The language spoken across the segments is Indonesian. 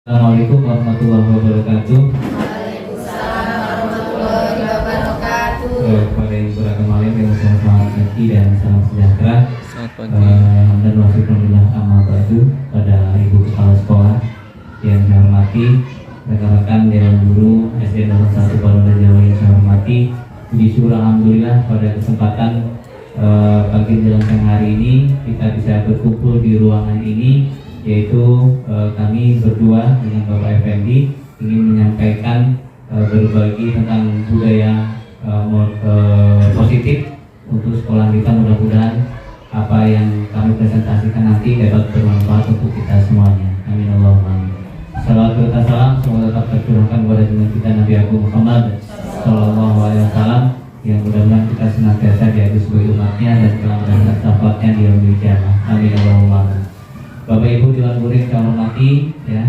Assalamualaikum warahmatullahi wabarakatuh. Waalaikumsalam warahmatullahi wabarakatuh. Kepada yang beragama lain yang selamat pagi dan salam sejahtera. Selamat pagi. Dan wassalamualaikum amal ba'du. Pada ibu kepala sekolah yang saya hormati, rekan-rekan dewan guru SD nomor 1 Balongan Jawa yang saya hormati. Puji syukur alhamdulillah pada kesempatan pagi menjelang siang hari ini kita bisa berkumpul di ruangan ini, yaitu kami berdua dengan Bapak Effendi ingin menyampaikan berbagi tentang budaya positif untuk sekolah kita. Mudah-mudahan apa yang kami presentasikan nanti dapat bermanfaat untuk kita semuanya. Amin Allahumma amin. Salawat serta salam semoga tetap tercurahkan kepada junjungan kita Nabi Agung Muhammad Sallallahu Alaihi Wasallam, yang mudah-mudahan kita senantiasa diadu sebagai umatnya dan kelamatan syafaatnya di yaumil qiyamah. Amin Allahumma amin. Bapak Ibu Dewan Guru yang saya hormati, ya,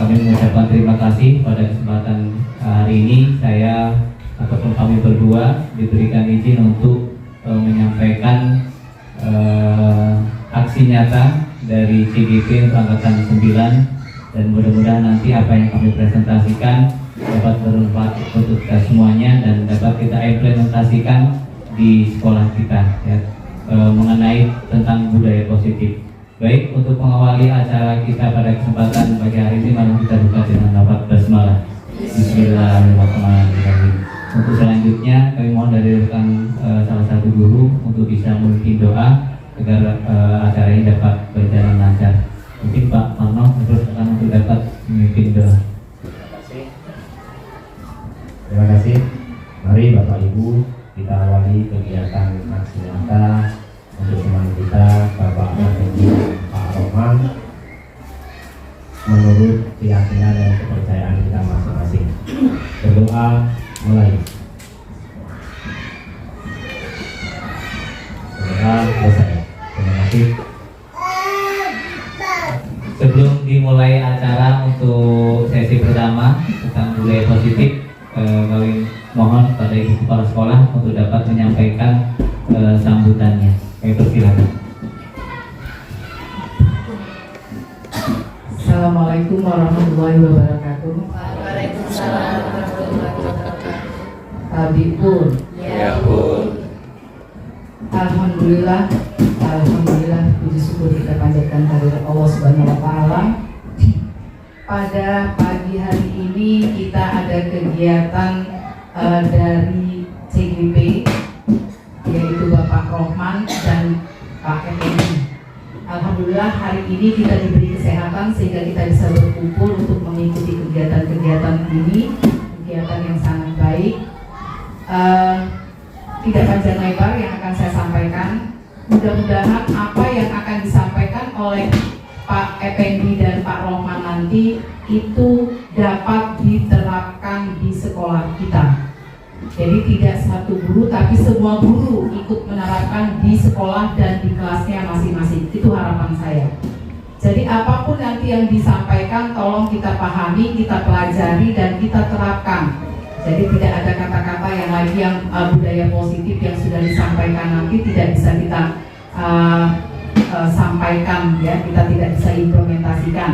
kami mengucapkan terima kasih pada kesempatan hari ini saya ataupun kami berdua diberikan izin untuk menyampaikan aksi nyata dari CGP untuk angkatan 9, dan mudah-mudahan nanti apa yang kami presentasikan dapat bermanfaat untuk kita semuanya dan dapat kita implementasikan di sekolah kita, ya, mengenai tentang budaya positif. Baik, untuk mengawali acara kita pada kesempatan pagi hari ini, mari kita buka dengan lafaz basmalah. Bismillahirrahmanirrahim. Untuk selanjutnya kami mohon dari rekan salah satu guru untuk bisa memimpin doa agar acara ini dapat berjalan lancar. Mungkin Pak Marno terus akan untuk dapat memimpin doa. Terima kasih. Mari Bapak Ibu kita awali kegiatan aksi nyata untuk teman kita Bapak Effendi Pak Rohman menurut keyakinan dan kepercayaan kita masing-masing. Berdoa mulai. Berdoa selesai. Terima kasih. Sebelum dimulai acara untuk sesi pertama tentang budaya positif, kami mohon pada Ibu Kepala Sekolah untuk dapat menyampaikan sambutannya. Kami persilakan. Assalamualaikum warahmatullahi wabarakatuh. Waalaikumsalam warahmatullahi wabarakatuh. Abi pun, Ya pun. alhamdulillah, puji syukur kita panjatkan kehadirat Allah Subhanahu wa taala. Pada pagi hari ini kita ada kegiatan dari CGP, yaitu Bapak Rohman dan Pak Effendi. Alhamdulillah hari ini kita diberi kesehatan sehingga kita bisa berkumpul untuk mengikuti kegiatan-kegiatan ini, kegiatan yang sangat baik. Tidak panjang lebar yang akan saya sampaikan. Mudah-mudahan apa yang akan disampaikan oleh Pak Effendi dan Pak Rohman nanti itu dapat diterapkan di sekolah kita. Jadi tidak satu guru tapi semua guru ikut menerapkan di sekolah dan di kelasnya masing-masing. Itu harapan saya. Jadi apapun nanti yang disampaikan tolong kita pahami, kita pelajari dan kita terapkan. Jadi tidak ada kata-kata yang lagi yang budaya positif yang sudah disampaikan nanti tidak bisa kita sampaikan, ya, kita tidak bisa implementasikan.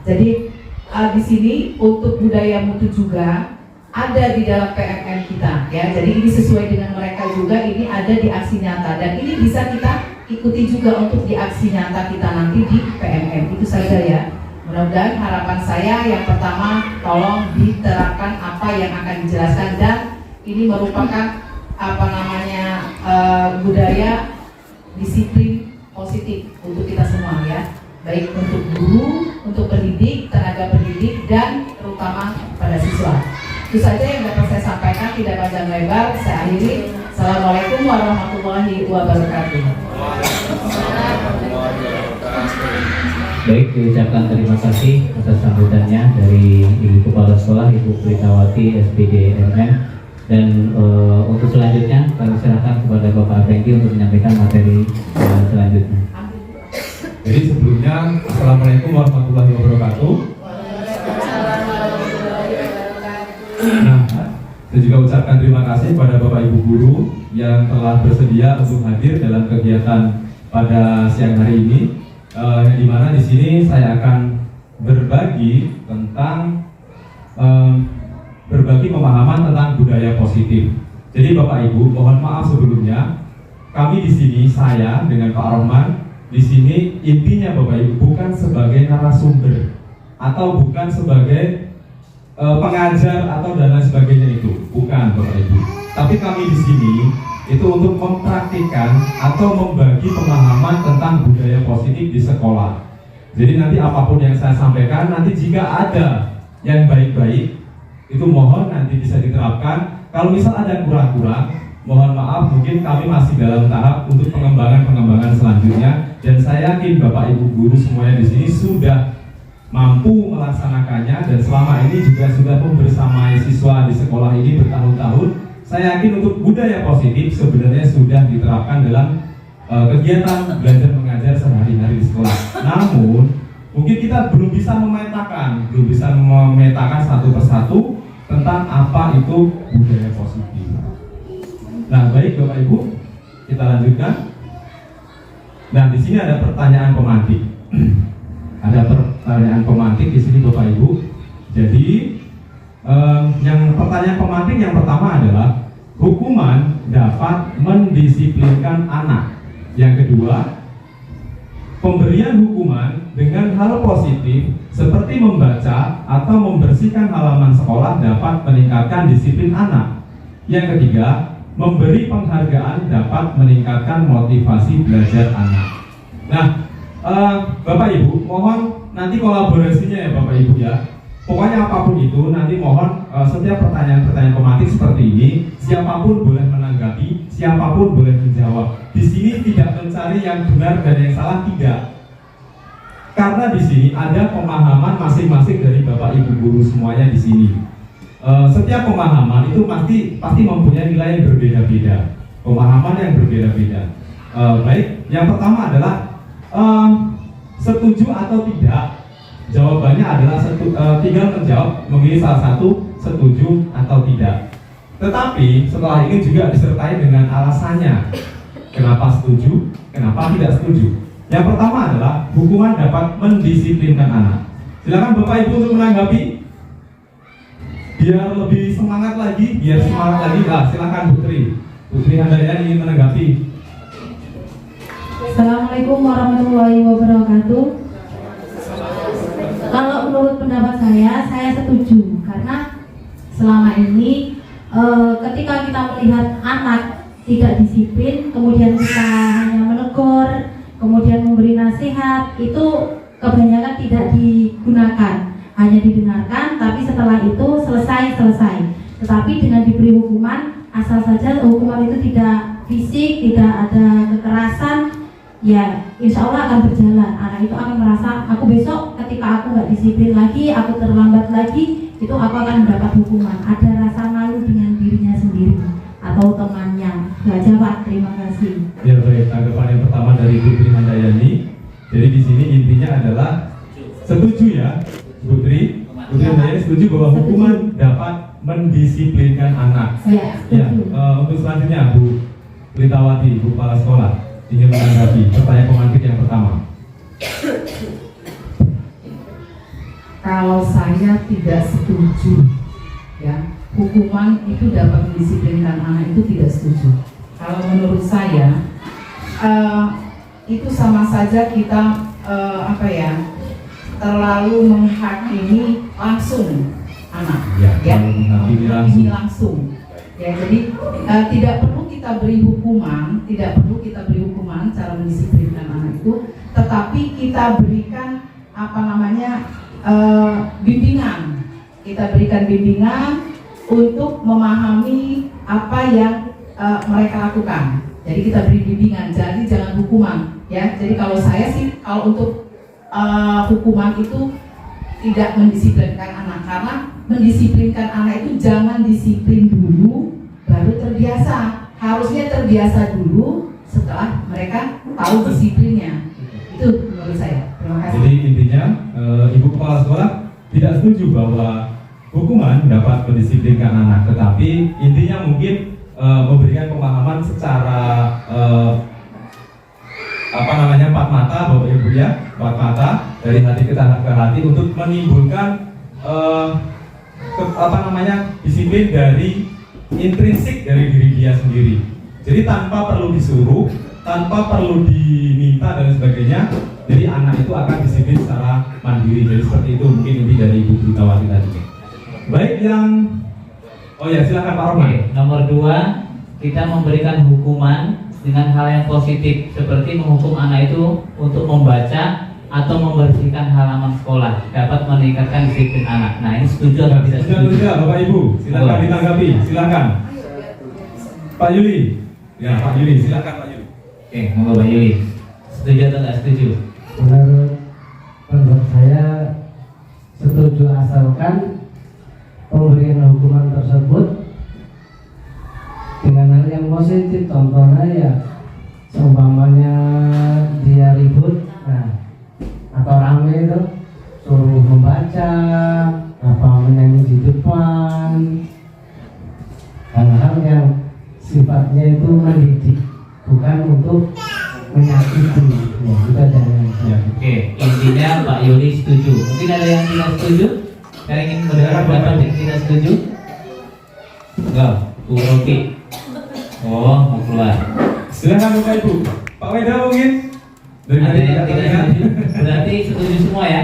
Jadi di sini untuk budaya mutu juga ada di dalam PMM kita, ya. Jadi ini sesuai dengan mereka juga, ini ada di aksi nyata dan ini bisa kita ikuti juga untuk di aksi nyata kita nanti di PMM. Itu saja, ya. Mudah-mudahan harapan saya yang pertama tolong diterapkan apa yang akan dijelaskan dan ini merupakan budaya disiplin positif untuk kita semua, ya. Baik untuk guru, untuk pendidik, tenaga pendidik dan terutama pada siswa. Itu saja yang dapat saya sampaikan, tidak panjang lebar. Saya akhiri. Assalamualaikum warahmatullahi wabarakatuh. Baik, diucapkan terima kasih atas sambutannya dari Ibu Kepala Sekolah Ibu Pritawati SPD MM. Dan untuk selanjutnya kami serahkan kepada Bapak Effendi untuk menyampaikan materi selanjutnya. Jadi sebelumnya Assalamualaikum warahmatullahi wabarakatuh. Nah, saya juga ucapkan terima kasih pada Bapak Ibu Guru yang telah bersedia untuk hadir dalam kegiatan pada siang hari ini. Yang dimana di sini saya akan berbagi tentang berbagi pemahaman tentang budaya positif. Jadi Bapak Ibu, mohon maaf sebelumnya, kami di sini, saya dengan Pak Rohman di sini intinya Bapak Ibu bukan sebagai narasumber atau bukan sebagai pengajar atau dan lain sebagainya, itu bukan Bapak Ibu. Tapi kami di sini itu untuk mempraktikkan atau membagi pemahaman tentang budaya positif di sekolah. Jadi nanti apapun yang saya sampaikan, nanti jika ada yang baik-baik, itu mohon nanti bisa diterapkan. Kalau misal ada yang kurang-kurang, mohon maaf, mungkin kami masih dalam tahap untuk pengembangan selanjutnya. Dan saya yakin Bapak Ibu guru semuanya di sini sudah mampu melaksanakannya, dan selama ini juga sudah membersamai siswa di sekolah ini bertahun-tahun. Saya yakin untuk budaya positif sebenarnya sudah diterapkan dalam kegiatan belajar mengajar sehari-hari di sekolah. Namun mungkin kita belum bisa memetakan satu persatu tentang apa itu budaya positif. Nah, baik Bapak Ibu, kita lanjutkan. Nah, di sini ada pertanyaan pemantik. Ada pertanyaan pemantik di sini Bapak Ibu. Jadi yang pertanyaan pemantik yang pertama adalah hukuman dapat mendisiplinkan anak. Yang kedua, pemberian hukuman dengan hal positif seperti membaca atau membersihkan halaman sekolah dapat meningkatkan disiplin anak. Yang ketiga, memberi penghargaan dapat meningkatkan motivasi belajar anak. Nah, Bapak Ibu, mohon nanti kolaborasinya ya Bapak Ibu ya. Pokoknya apapun itu, nanti mohon setiap pertanyaan-pertanyaan pemantik seperti ini, siapapun boleh menanggapi, siapapun boleh menjawab. Di sini tidak mencari yang benar dan yang salah, tidak. Karena di sini ada pemahaman masing-masing dari Bapak Ibu guru semuanya di sini. Setiap pemahaman itu pasti mempunyai nilai yang berbeda-beda, pemahaman yang berbeda-beda. Baik, yang pertama adalah setuju atau tidak. Jawabannya adalah tinggal menjawab, memilih salah satu, setuju atau tidak. Tetapi setelah ini juga disertai dengan alasannya. Kenapa setuju, kenapa tidak setuju. Yang pertama adalah hukuman dapat mendisiplinkan anak. Silakan Bapak Ibu untuk menanggapi. Biar lebih semangat lagi, silakan Putri Handayani ingin menanggapi. Assalamualaikum warahmatullahi wabarakatuh. Kalau menurut pendapat saya setuju, karena selama ini ketika kita melihat anak tidak disiplin, kemudian kita hanya menegur, kemudian memberi nasihat, itu kebanyakan tidak digunakan, hanya didengarkan, tapi setelah itu selesai. Tetapi dengan diberi hukuman, asal saja hukuman itu tidak fisik, tidak ada kekerasan, ya insya Allah akan berjalan. Anak itu akan merasa, aku besok ketika aku nggak disiplin lagi, aku terlambat lagi, itu aku akan mendapat hukuman. Ada rasa malu dengan dirinya sendiri atau temannya. Itu aja Pak, terima kasih. Ya baik, tanggapan yang pertama dari Putri Handayani. Jadi di sini intinya adalah setuju ya, Putri Handayani setuju bahwa hukuman dapat mendisiplinkan anak. Ya, Ya, untuk selanjutnya Bu Litawati, Bu Kepala Sekolah, ingin menanggapi pertanyaan pemantik yang pertama. Kalau saya tidak setuju, ya, hukuman itu dapat mendisiplinkan anak, itu tidak setuju. Kalau menurut saya, itu sama saja kita terlalu menghakimi langsung anak, menghakimi langsung. Ya, jadi tidak perlu kita beri hukuman, cara mendisiplinkan anak itu, tetapi kita berikan bimbingan. Kita berikan bimbingan untuk memahami apa yang mereka lakukan. Jadi kita beri bimbingan, jadi jangan hukuman. Ya, jadi kalau saya sih, kalau untuk hukuman itu tidak mendisiplinkan anak, karena mendisiplinkan anak itu jangan disiplin dulu baru terbiasa. Harusnya terbiasa dulu setelah mereka tahu disiplinnya. Itu menurut saya. Terima kasih. Jadi intinya Ibu Kepala Sekolah tidak setuju bahwa hukuman dapat mendisiplinkan anak, tetapi intinya mungkin memberikan pemahaman secara empat mata Bapak Ibu ya, empat mata dari hati ke hati untuk menimbulkan disiplin dari intrinsik dari diri dia sendiri. Jadi tanpa perlu disuruh, tanpa perlu diminta dan sebagainya, jadi anak itu akan disiplin secara mandiri. Jadi seperti itu mungkin inti dari Ibu Britawati tadi. Baik, silakan Pak Roman. Nomor 2, kita memberikan hukuman dengan hal yang positif, seperti menghukum anak itu untuk membaca atau membersihkan halaman sekolah, dapat meningkatkan disiplin anak. Nah, ini setuju atau tidak setuju? Tidak, Bapak Ibu, silakan ditanggapi, silakan. Pak Yuli, ya Pak Yuli, silakan Pak Yuli. Oke, monggo Pak Yuli, setuju atau tidak setuju? Menurut saya setuju, asalkan pemberian hukuman tersebut dengan hal yang positif. Contohnya ya, seumpamanya dia ribut, atau rame itu suruh membaca, menyanyi di depan, hal-hal yang sifatnya itu mendidik, bukan untuk menyakiti. Ya, kita jangan. Ya, oke, intinya Pak Yuli setuju. Mungkin ada yang tidak setuju? Saya ingin mendengar pendapat yang tidak setuju. Enggak, Bu Rofi. Oh, mau keluar. Silakan Bapak Ibu. Pak Weda mungkin. Ada yang tidak setuju? Berarti setuju semua ya?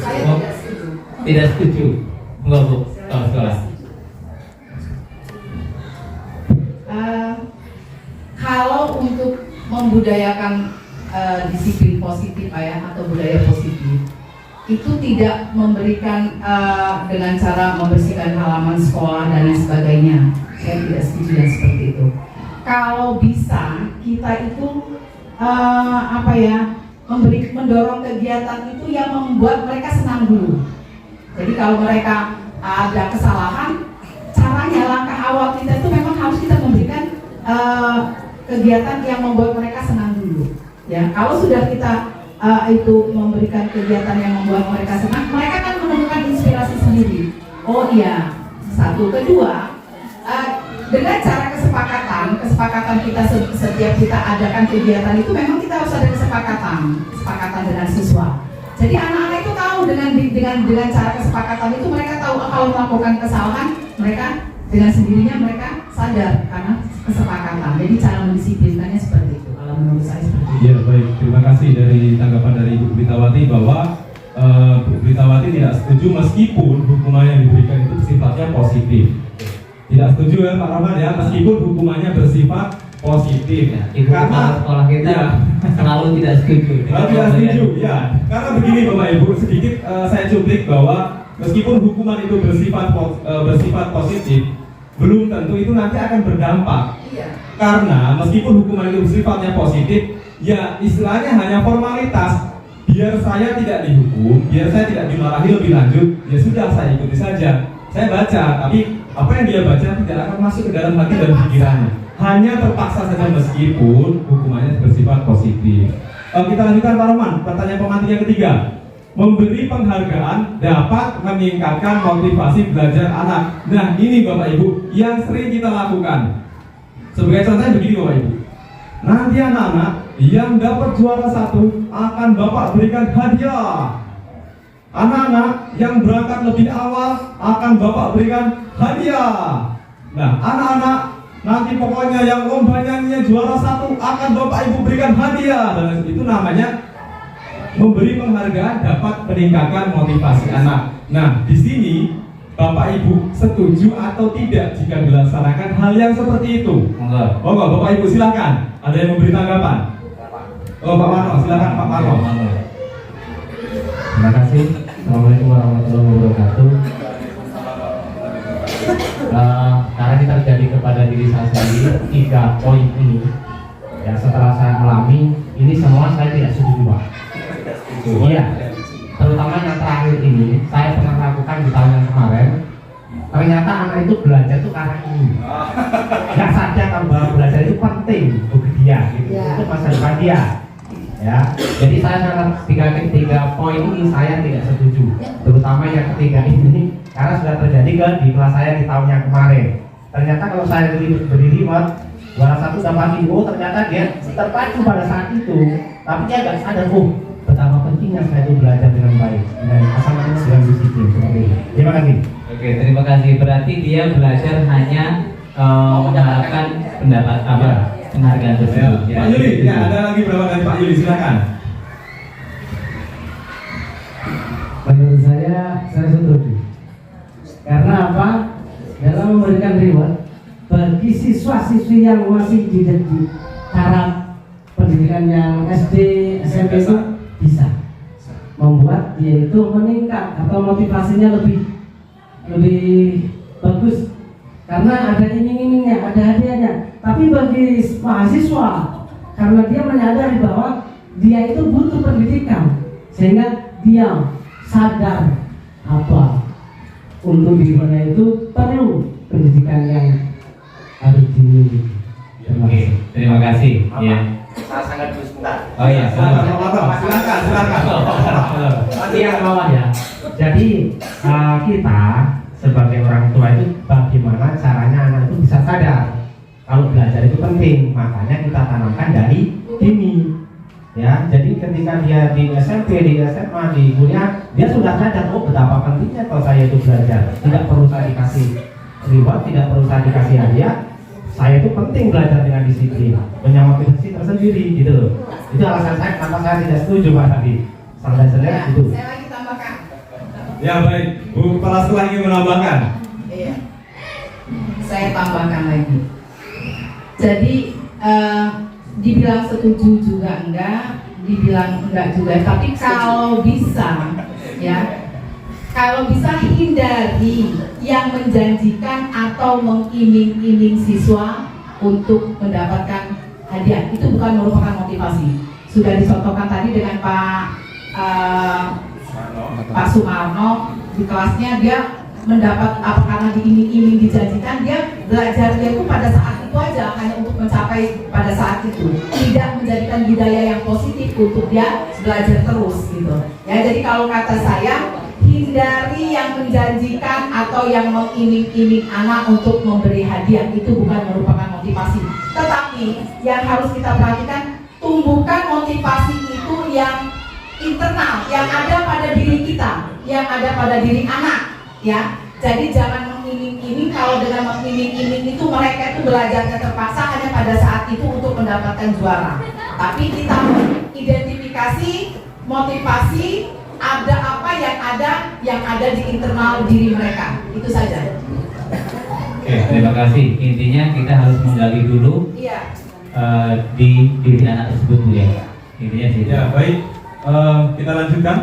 Saya Oh, tidak setuju. tidak setuju. Enggak, Bu. Sekolah. Kalau untuk membudayakan disiplin positif atau budaya positif, itu tidak memberikan dengan cara membersihkan halaman sekolah dan lain sebagainya. Saya tidak setuju yang seperti itu. Kalau bisa kita itu mendorong kegiatan itu yang membuat mereka senang dulu. Jadi kalau mereka ada kesalahan, caranya langkah awal kita itu memang harus kita memberikan kegiatan yang membuat mereka senang dulu. Ya, kalau sudah kita itu memberikan kegiatan yang membuat mereka senang, mereka akan menemukan inspirasi sendiri. Oh iya, satu. Kedua, dengan cara kesepakatan kita setiap kita adakan kegiatan itu memang kita harus ada kesepakatan dengan siswa. Jadi anak-anak itu tahu dengan cara kesepakatan itu mereka tahu kalau melakukan kesalahan, mereka dengan sendirinya mereka sadar karena kesepakatan. Jadi cara mendisiplinkannya seperti itu. Kalau menurut saya seperti itu. Ya baik, terima kasih dari tanggapan dari Ibu Britawati bahwa Bu Britawati tidak setuju meskipun hukuman yang diberikan itu sifatnya positif. Tidak setuju ya Pak Rahman ya, meskipun hukumannya bersifat positif. Ya, Ibu kepala sekolah kita selalu tidak setuju. Tidak setuju, ya. Karena begini Bapak Ibu, sedikit saya cuplik bahwa meskipun hukuman itu bersifat positif, belum tentu itu nanti akan berdampak. Iya. Karena meskipun hukuman itu sifatnya positif, ya istilahnya hanya formalitas. Biar saya tidak dihukum, biar saya tidak dimarahi lebih lanjut, ya sudah saya ikuti saja. Saya baca, tapi apa yang dia baca tidak akan masuk ke dalam hati dan pikirannya. Hanya terpaksa saja meskipun hukumannya bersifat positif. Kita lanjutkan Pak Roman, pertanyaan pemantik yang ketiga. Memberi penghargaan dapat meningkatkan motivasi belajar anak. Nah ini Bapak Ibu yang sering kita lakukan. Sebagai contohnya begini Bapak Ibu. Nanti anak-anak yang dapat juara 1 akan Bapak berikan hadiah. Anak-anak yang berangkat lebih awal akan Bapak berikan hadiah. Nah anak-anak nanti pokoknya yang lomba nyanyinya juara 1 akan Bapak Ibu berikan hadiah. Dan itu namanya memberi penghargaan dapat meningkatkan motivasi anak. Nah, di sini Bapak Ibu setuju atau tidak jika dilaksanakan hal yang seperti itu? Enggak. Oh enggak, Bapak Ibu silakan. Ada yang memberi tanggapan? Oh Pak Marno, silakan Pak Marno. Terima kasih. Assalamualaikum warahmatullahi wabarakatuh. Karena kita terjadi kepada diri saya sendiri 3 poin ini, Ya, setelah saya alami ini semua saya tidak setuju, Pak. Iya, terutama yang terakhir ini saya pernah lakukan di tahun yang kemarin. Ternyata anak itu belajar itu karena ini. Nggak sadar kalau bahwa belajar itu penting bagi dia, gitu. Untuk masa depan dia. Ya, jadi saya sangat tiga poin ini saya tidak setuju. Terutama yang ketiga ini karena sudah terjadi di kelas saya di tahun yang kemarin. Ternyata kalau saya berdiri juara 1 dapat info, ternyata dia terpacu pada saat itu. tapi dia nggak sadar, betapa pentingnya saya itu belajar dengan baik dan asal dengan disiplin seperti itu. Terima kasih. Oke, terima kasih. Berarti dia belajar hanya mengharapkan pendapat apa penghargaan tersebut. Pak Yuli, ya ada lagi berapa dari Pak Yuli, silakan. Menurut saya setuju. Karena apa? Dalam memberikan reward bagi siswa-siswi yang masih di taraf pendidikan yang SD, SMP itu bisa membuat dia itu meningkat atau motivasinya lebih bagus karena ada iming-imingnya, ada hadiahnya. Tapi bagi mahasiswa, karena dia menyadari bahwa dia itu butuh pendidikan, sehingga dia sadar apa untuk dirinya itu perlu pendidikan yang harus dimiliki. Oke, terima kasih. Ya. Saya sangat dulu sebentar. Oh iya, silakan. Yang bawah ya. Jadi kita sebagai orang tua itu bagaimana caranya anak itu bisa sadar kalau belajar itu penting, makanya kita tanamkan dari dini. Ya, jadi ketika dia di SMP, di SMA, di kuliah, dia sudah sadar betapa pentingnya kalau saya itu belajar. Tidak perlu saya dikasih reward, tidak perlu saya dikasih hadiah. Saya itu penting belajar dengan disiplin, punya motivasi tersendiri gitu. Itu alasan saya kenapa saya tidak setuju Pak tadi. Sampai selesai itu. Saya lagi tambahkan. Ya baik, Bu Kepala Sekolah ingin menambahkan. Iya. Saya tambahkan lagi. Jadi dibilang setuju juga enggak, dibilang enggak juga. Tapi kalau bisa, ya, kalau bisa hindari yang menjanjikan atau mengiming-iming siswa untuk mendapatkan hadiah. Itu bukan merupakan motivasi. Sudah dicontohkan tadi dengan Pak Sumarno di kelasnya, dia mendapat apa karena diiming-iming dijanjikan, dia belajarnya itu pada saat itu aja, hanya untuk mencapai pada saat itu, tidak menjadikan budaya yang positif untuk dia belajar terus gitu ya. Jadi kalau kata saya, hindari yang menjanjikan atau yang mengiming-iming anak untuk memberi hadiah. Itu bukan merupakan motivasi, tetapi yang harus kita perhatikan, tumbuhkan motivasi itu yang internal, yang ada pada diri kita, yang ada pada diri anak ya. Jadi jangan mengiming-iming. Kalau dengan mengiming-iming itu mereka itu belajarnya terpaksa hanya pada saat itu untuk mendapatkan juara. Tapi kita identifikasi motivasi, ada apa yang ada di internal diri mereka. Itu saja. Oke, terima kasih. Intinya kita harus menggali dulu di diri anak tersebut, Bu ya. Intinya sih. Ya baik, kita lanjutkan.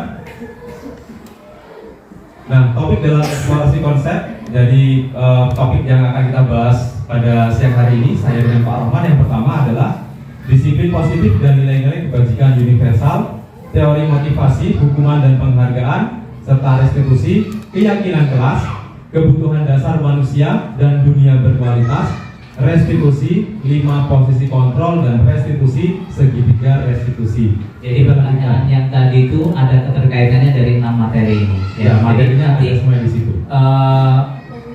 Nah, topik dalam eksplorasi konsep. Jadi topik yang akan kita bahas pada siang hari ini, saya dengan Pak Rohman, yang pertama adalah disiplin positif dan nilai-nilai kebajikan universal, teori motivasi, hukuman dan penghargaan, serta restitusi, keyakinan kelas, kebutuhan dasar manusia dan dunia berkualitas, restitusi, 5 posisi kontrol, dan restitusi, segitiga restitusi. Jadi pertanyaan yang tadi itu ada keterkaitannya dari 6 materi ini. Ya, materinya ada semua di situ.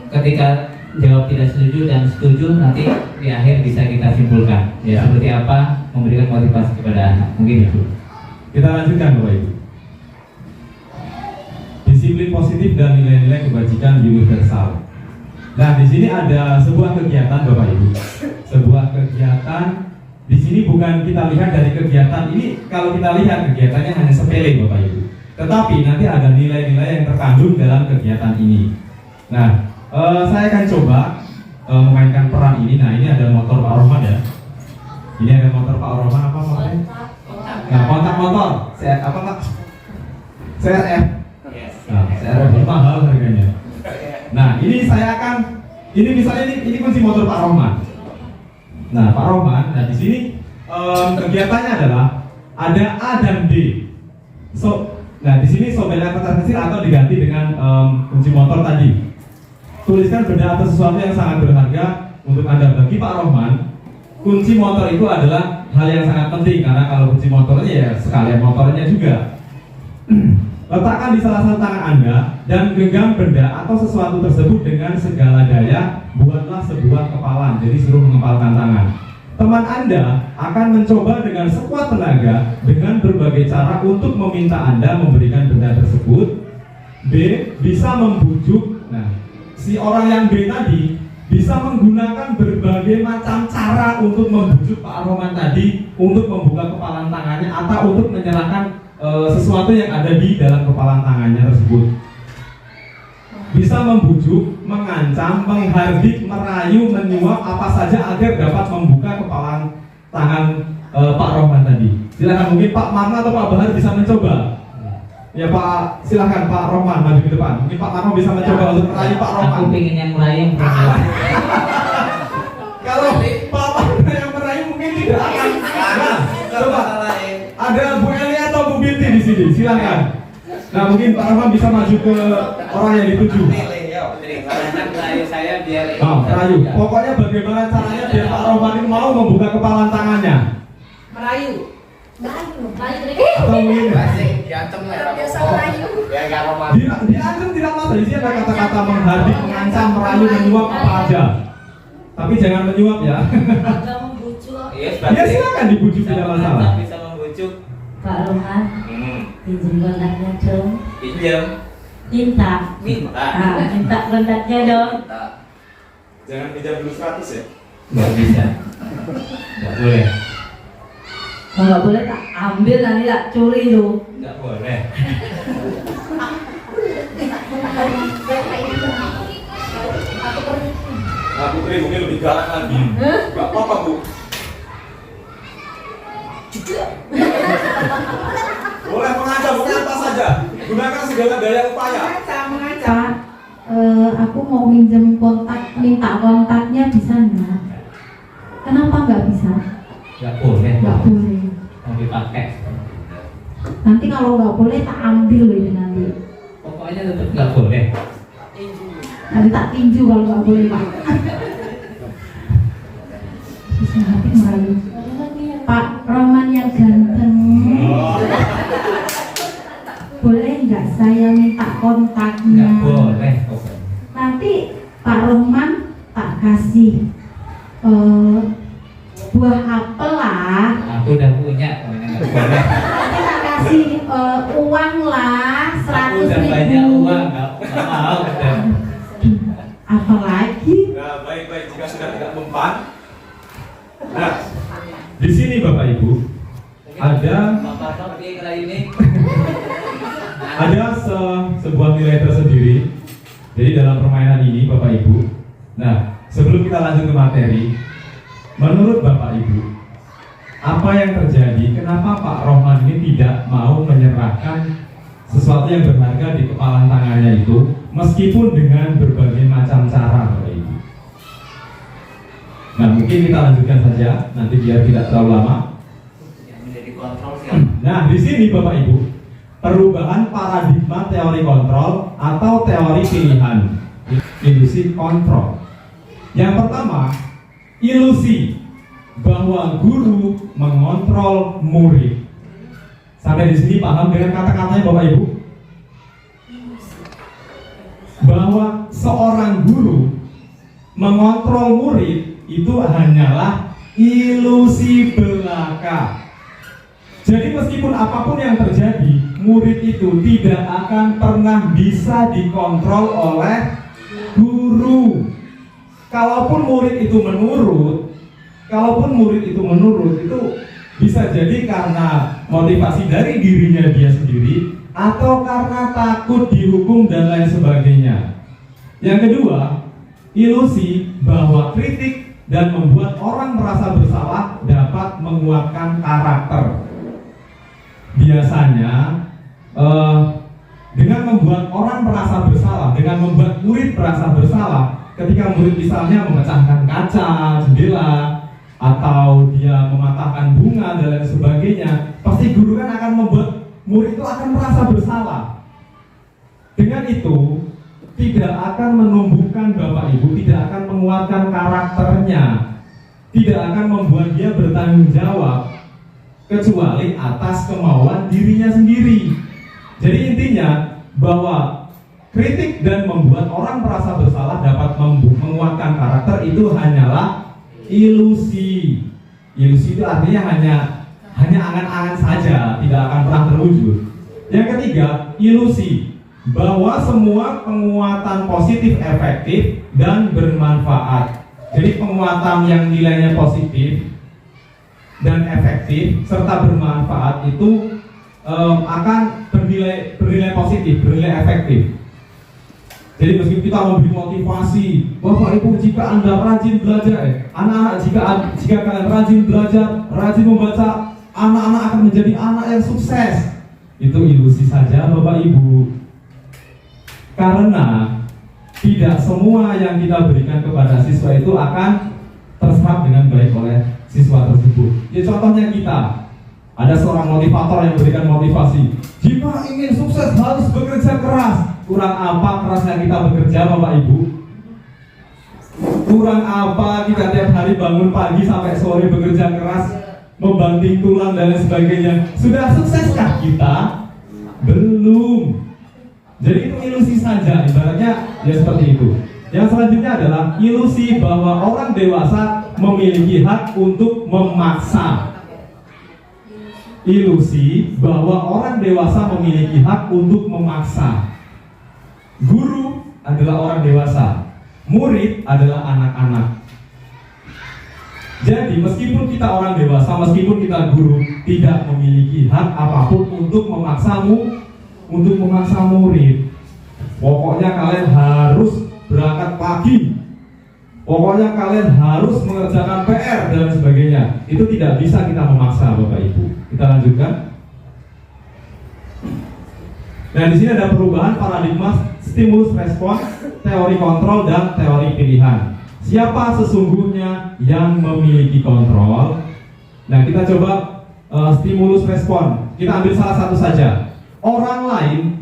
Ketika jawab tidak setuju dan setuju, nanti di akhir bisa kita simpulkan ya, seperti apa memberikan motivasi kepada anak. Mungkin itu. Kita lanjutkan Bapak Ibu. Disiplin positif dan nilai-nilai kebajikan universal. Nah, di sini ada sebuah kegiatan Bapak Ibu. Sebuah kegiatan di sini bukan kita lihat dari kegiatan ini, kalau kita lihat kegiatannya hanya sepele Bapak Ibu. Tetapi nanti ada nilai-nilai yang terkandung dalam kegiatan ini. Nah, saya akan coba memainkan peran ini. Nah, ini ada motor Pak Rohman ya. Ini ada motor Pak Rohman, apa motornya? Nah, kontak motor. Apa Pak? CRF. Nah, CRF mahal harganya. Nah, ini saya akan, ini misalnya ini kunci motor Pak Rohman. Nah, Pak Rohman, nah di sini kegiatannya adalah ada A dan D. Nah di sini sobelnya kotak kecil atau diganti dengan kunci motor tadi. Tuliskan benda atau sesuatu yang sangat berharga untuk Anda. Bagi Pak Rohman, kunci motor itu adalah hal yang sangat penting, karena kalau kunci motornya ya sekalian motornya juga. Letakkan di salah satu tangan Anda dan genggam benda atau sesuatu tersebut dengan segala daya. Buatlah sebuah kepalan, jadi suruh mengepalkan tangan. teman Anda akan mencoba dengan sekuat tenaga dengan berbagai cara untuk meminta Anda memberikan benda tersebut. B, bisa membujuk. Nah, si orang yang B tadi bisa menggunakan berbagai macam cara untuk membujuk Pak Rohman tadi untuk membuka kepalan tangannya atau untuk menyerahkan sesuatu yang ada di dalam kepalan tangannya tersebut. Bisa membujuk, mengancam, menghardik, merayu, menyuap apa saja agar dapat membuka kepalan tangan Pak Rohman tadi. Silakan, mungkin Pak Marno atau Pak Bahar bisa mencoba. Ya Pak, silakan Pak Rohman maju ke depan. Mungkin Pak Marno bisa mencoba untuk merayu Pak Rohman. Aku pengen yang merayu. Kalau Pak Marno yang merayu mungkin tidak akan. Nah, coba ada Bu Eli atau Bu Binti di sini. Silakan. Nah, mungkin Pak Rohman bisa maju ke orang yang dituju. Saya biar Merayu. Pokoknya bagaimana caranya biar Pak Rohman ini mau membuka kepalan tangannya. Merayu. Atau mungkin Biasa merayu. diancam tidak masalah. Di sini ada kata-kata menghardik, mengancam, merayu, menyuap apa aja. Tapi jangan menyuap ya. Ya silakan dibujuk, tidak masalah. Bisa membujuk. Pak Rohman, pinjam kontaknya dong. Pinjam. Minta. Minta kontaknya dong. Jangan pinjam dulu 100 ya. Nggak bisa. Nggak boleh. Kalau nggak boleh tak ambil nanti tak curi lo. Nggak boleh. Nah, Putri mungkin lebih galak lagi. Nggak apa-apa, Bu. Boleh mengancam, boleh apa saja. Gunakan segala daya upaya. Pak, aku mau minjem kontak, minta kontaknya bisa nggak? Kenapa nggak bisa? Nggak boleh. Nggak boleh. Mau dipakai. Nanti kalau nggak boleh tak ambil loh ini nanti. Pokoknya tetap nggak boleh. Nanti tak tinju kalau nggak boleh Pak. Bisa hati merayu. Pak Rohman yang ganteng. Boleh nggak saya minta kontaknya? Nggak boleh. Pokoknya. Nanti Pak Rohman tak kasih buah apel lah. Aku udah punya. Pokoknya nggak boleh. Nanti tak kasih uang lah Aku 100.000. udah banyak uang. Nggak mau. Apa lagi? Nah, baik-baik jika sudah tidak mempan. Nah, di sini Bapak Ibu ada sebuah nilai tersendiri. Jadi dalam permainan ini Bapak Ibu. Nah, sebelum kita lanjut ke materi, menurut Bapak Ibu, apa yang terjadi? Kenapa Pak Rohman ini tidak mau menyerahkan sesuatu yang berharga di kepalan tangannya itu, meskipun dengan berbagai macam cara, Bapak Ibu? Nah, mungkin kita lanjutkan saja, nanti biar tidak terlalu lama. Nah, di sini Bapak Ibu, perubahan paradigma teori kontrol atau teori pilihan, ilusi kontrol. Yang pertama, ilusi bahwa guru mengontrol murid. Sampai di sini paham dengan kata-katanya Bapak Ibu? Bahwa seorang guru mengontrol murid itu hanyalah ilusi belaka. Jadi meskipun apapun yang terjadi, murid itu tidak akan pernah bisa dikontrol oleh guru. Kalaupun murid itu menurut, itu bisa jadi karena motivasi dari dirinya dia sendiri atau karena takut dihukum dan lain sebagainya. Yang kedua, ilusi bahwa kritik dan membuat orang merasa bersalah dapat menguatkan karakter. Biasanya dengan membuat orang merasa bersalah, dengan membuat murid merasa bersalah, ketika murid misalnya memecahkan kaca, jendela, atau dia mematahkan bunga dan lain sebagainya, pasti guru kan akan membuat murid itu akan merasa bersalah. Dengan itu tidak akan menumbuhkan Bapak Ibu, tidak akan menguatkan karakternya, tidak akan membuat dia bertanggung jawab, kecuali atas kemauan dirinya sendiri. Jadi intinya bahwa kritik dan membuat orang merasa bersalah dapat menguatkan karakter itu hanyalah ilusi. Ilusi itu artinya hanya angan-angan saja, tidak akan pernah terwujud. Yang ketiga, ilusi, bahwa semua penguatan positif efektif dan bermanfaat. Jadi penguatan yang nilainya positif dan efektif serta bermanfaat itu akan bernilai positif, bernilai efektif. Jadi meskipun kita memberi motivasi, Bapak Ibu jika Anda rajin belajar, anak-anak jika kalian rajin belajar, rajin membaca, anak-anak akan menjadi anak yang sukses. Itu ilusi saja Bapak Ibu. Karena tidak semua yang kita berikan kepada siswa itu akan terserap dengan baik oleh siswa tersebut. Ya contohnya kita, ada seorang motivator yang memberikan motivasi, jika ingin sukses harus bekerja keras. Kurang apa kerasnya kita bekerja Bapak Ibu? Kurang apa kita tiap hari bangun pagi sampai sore bekerja keras, membanting tulang dan lain sebagainya? Sudah sukseskah kita? Belum. Jadi itu ilusi saja, ibaratnya ya seperti itu. Yang selanjutnya adalah ilusi bahwa orang dewasa memiliki hak untuk memaksa. Ilusi bahwa orang dewasa memiliki hak untuk memaksa. Guru adalah orang dewasa, murid adalah anak-anak. Jadi meskipun kita orang dewasa, meskipun kita guru, tidak memiliki hak apapun untuk memaksa murid. Pokoknya kalian harus berangkat pagi, pokoknya kalian harus mengerjakan PR dan sebagainya. Itu tidak bisa kita memaksa Bapak Ibu. Kita lanjutkan. Nah, di sini ada perubahan paradigma stimulus respons, teori kontrol dan teori pilihan. Siapa sesungguhnya yang memiliki kontrol? Nah, kita coba stimulus respon. Kita ambil salah satu saja. Orang lain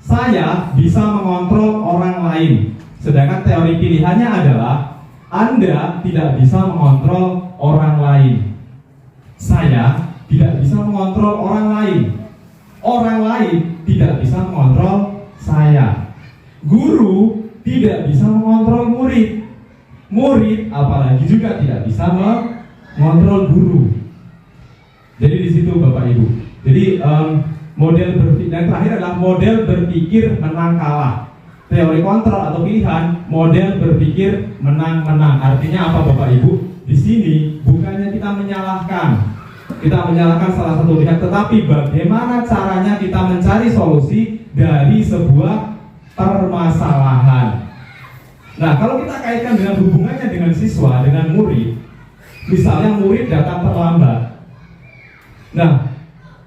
saya bisa mengontrol orang lain. Sedangkan teori pilihannya adalah Anda tidak bisa mengontrol orang lain. Saya tidak bisa mengontrol orang lain. Orang lain tidak bisa mengontrol saya. Guru tidak bisa mengontrol murid. Murid apalagi juga tidak bisa mengontrol guru. Jadi di situ Bapak Ibu. Jadi model berpikir yang terakhir adalah model berpikir menang kalah. Teori kontrol atau pilihan, model berpikir menang-menang. Artinya apa Bapak Ibu? Di sini bukannya kita menyalahkan salah satu pihak, tetapi bagaimana caranya kita mencari solusi dari sebuah permasalahan. Nah, kalau kita kaitkan dengan hubungannya dengan siswa, dengan murid, misalnya murid datang terlambat. Nah,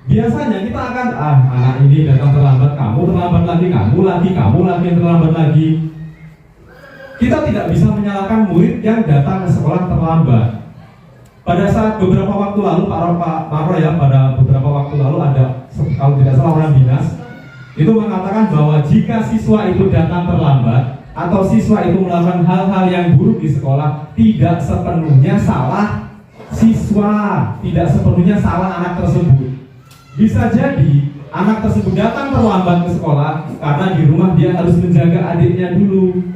biasanya kita akan anak ini datang terlambat, kamu terlambat lagi, kamu lagi terlambat lagi. Kita tidak bisa menyalahkan murid yang datang ke sekolah terlambat. Pada saat beberapa waktu lalu Pak Roy ya, pada beberapa waktu lalu ada, kalau tidak salah, orang dinas itu mengatakan bahwa jika siswa itu datang terlambat atau siswa itu melakukan hal-hal yang buruk di sekolah, tidak sepenuhnya salah siswa, tidak sepenuhnya salah anak tersebut. Bisa jadi anak tersebut datang terlambat ke sekolah karena di rumah dia harus menjaga adiknya dulu,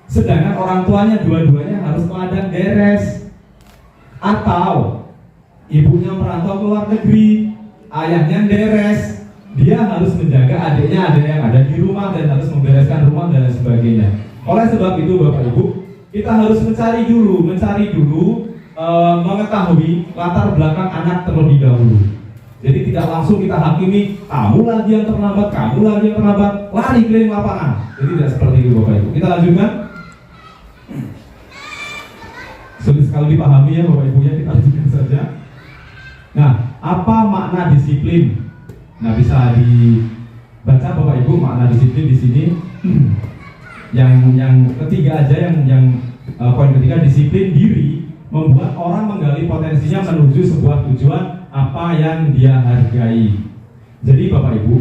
sedangkan orang tuanya dua-duanya harus ladang beres. Atau ibunya merantau ke luar negeri, ayahnya deres, dia harus menjaga adiknya, ada yang ada di rumah dan harus membereskan rumah dan lain sebagainya. Oleh sebab itu Bapak Ibu, kita harus mencari dulu, mengetahui latar belakang anak terlebih dahulu. Jadi tidak langsung kita hakimi, kamu lagi yang terlambat, lari keliling lapangan. Jadi tidak seperti itu Bapak Ibu. Kita lanjutkan. Sulit sekali dipahami ya Bapak Ibu ya, kita lanjutkan saja. Nah, apa makna disiplin? Nah, bisa dibaca Bapak Ibu makna disiplin di sini. yang ketiga aja, yang poin ketiga, disiplin diri membuat orang menggali potensinya menuju sebuah tujuan apa yang dia hargai. Jadi Bapak Ibu,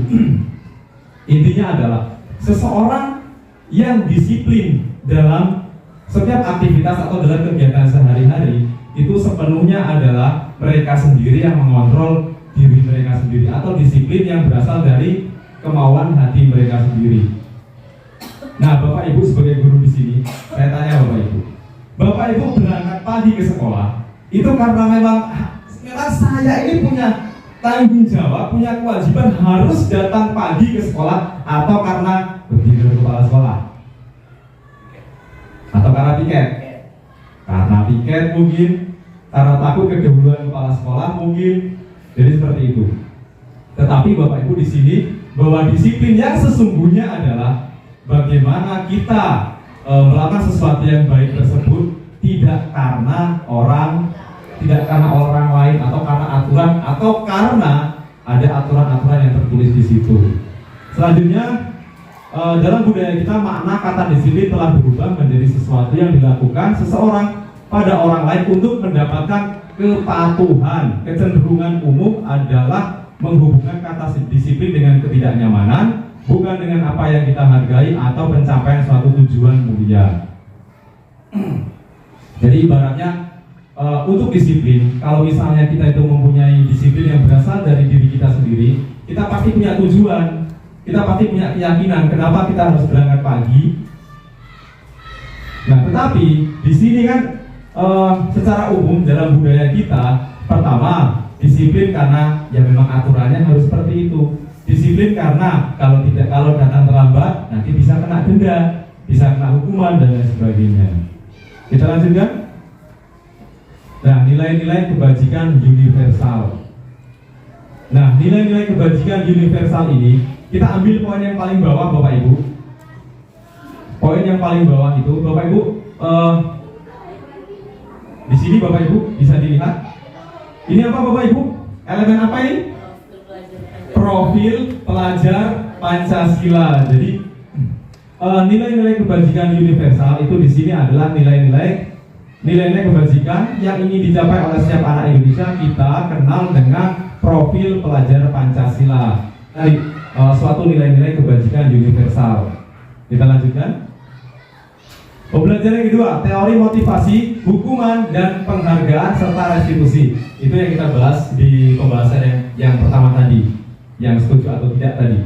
intinya adalah seseorang yang disiplin dalam setiap aktivitas atau dalam kegiatan sehari-hari itu sepenuhnya adalah mereka sendiri yang mengontrol diri mereka sendiri, atau disiplin yang berasal dari kemauan hati mereka sendiri. Nah, Bapak Ibu sebagai guru di sini, saya tanya Bapak Ibu berangkat pagi ke sekolah, itu karena memang saya ini punya tanggung jawab, punya kewajiban harus datang pagi ke sekolah, atau karena begitu kepala sekolah, atau karena piket? Karena piket mungkin, karena takut kedahuluan kepala sekolah mungkin. Jadi seperti itu. Tetapi Bapak Ibu di sini, bahwa disiplin yang sesungguhnya adalah bagaimana kita melakukan sesuatu yang baik tersebut tidak karena orang lain, atau karena aturan, atau karena ada aturan-aturan yang tertulis di situ. Selanjutnya, dalam budaya kita makna kata disiplin telah berubah menjadi sesuatu yang dilakukan seseorang pada orang lain untuk mendapatkan kepatuhan. Kecenderungan umum adalah menghubungkan kata disiplin dengan ketidaknyamanan, bukan dengan apa yang kita hargai atau pencapaian suatu tujuan mulia. Jadi ibaratnya untuk disiplin, kalau misalnya kita itu mempunyai disiplin yang berasal dari diri kita sendiri, kita pasti punya tujuan, kita pasti punya keyakinan kenapa kita harus berangkat pagi. Nah, tetapi di sini kan secara umum dalam budaya kita, pertama disiplin karena ya memang aturannya harus seperti itu. Disiplin karena kalau datang terlambat nanti bisa kena denda, bisa kena hukuman dan lain sebagainya. Kita lanjutkan. Nah, nilai-nilai kebajikan universal. Nah, nilai-nilai kebajikan universal ini kita ambil poin yang paling bawah, Bapak Ibu. Poin yang paling bawah itu, Bapak Ibu, di sini Bapak Ibu bisa dilihat. Ini apa Bapak Ibu? Elemen apa ini? Profil pelajar Pancasila. Jadi nilai-nilai kebajikan universal itu di sini adalah nilai-nilai kebajikan yang ingin dicapai oleh setiap anak Indonesia. Kita kenal dengan profil pelajar Pancasila. Suatu nilai-nilai kebajikan universal. Kita lanjutkan. Pembelajaran yang kedua, teori motivasi, hukuman, dan penghargaan serta restitusi. Itu yang kita bahas di pembahasan yang pertama tadi, yang setuju atau tidak tadi.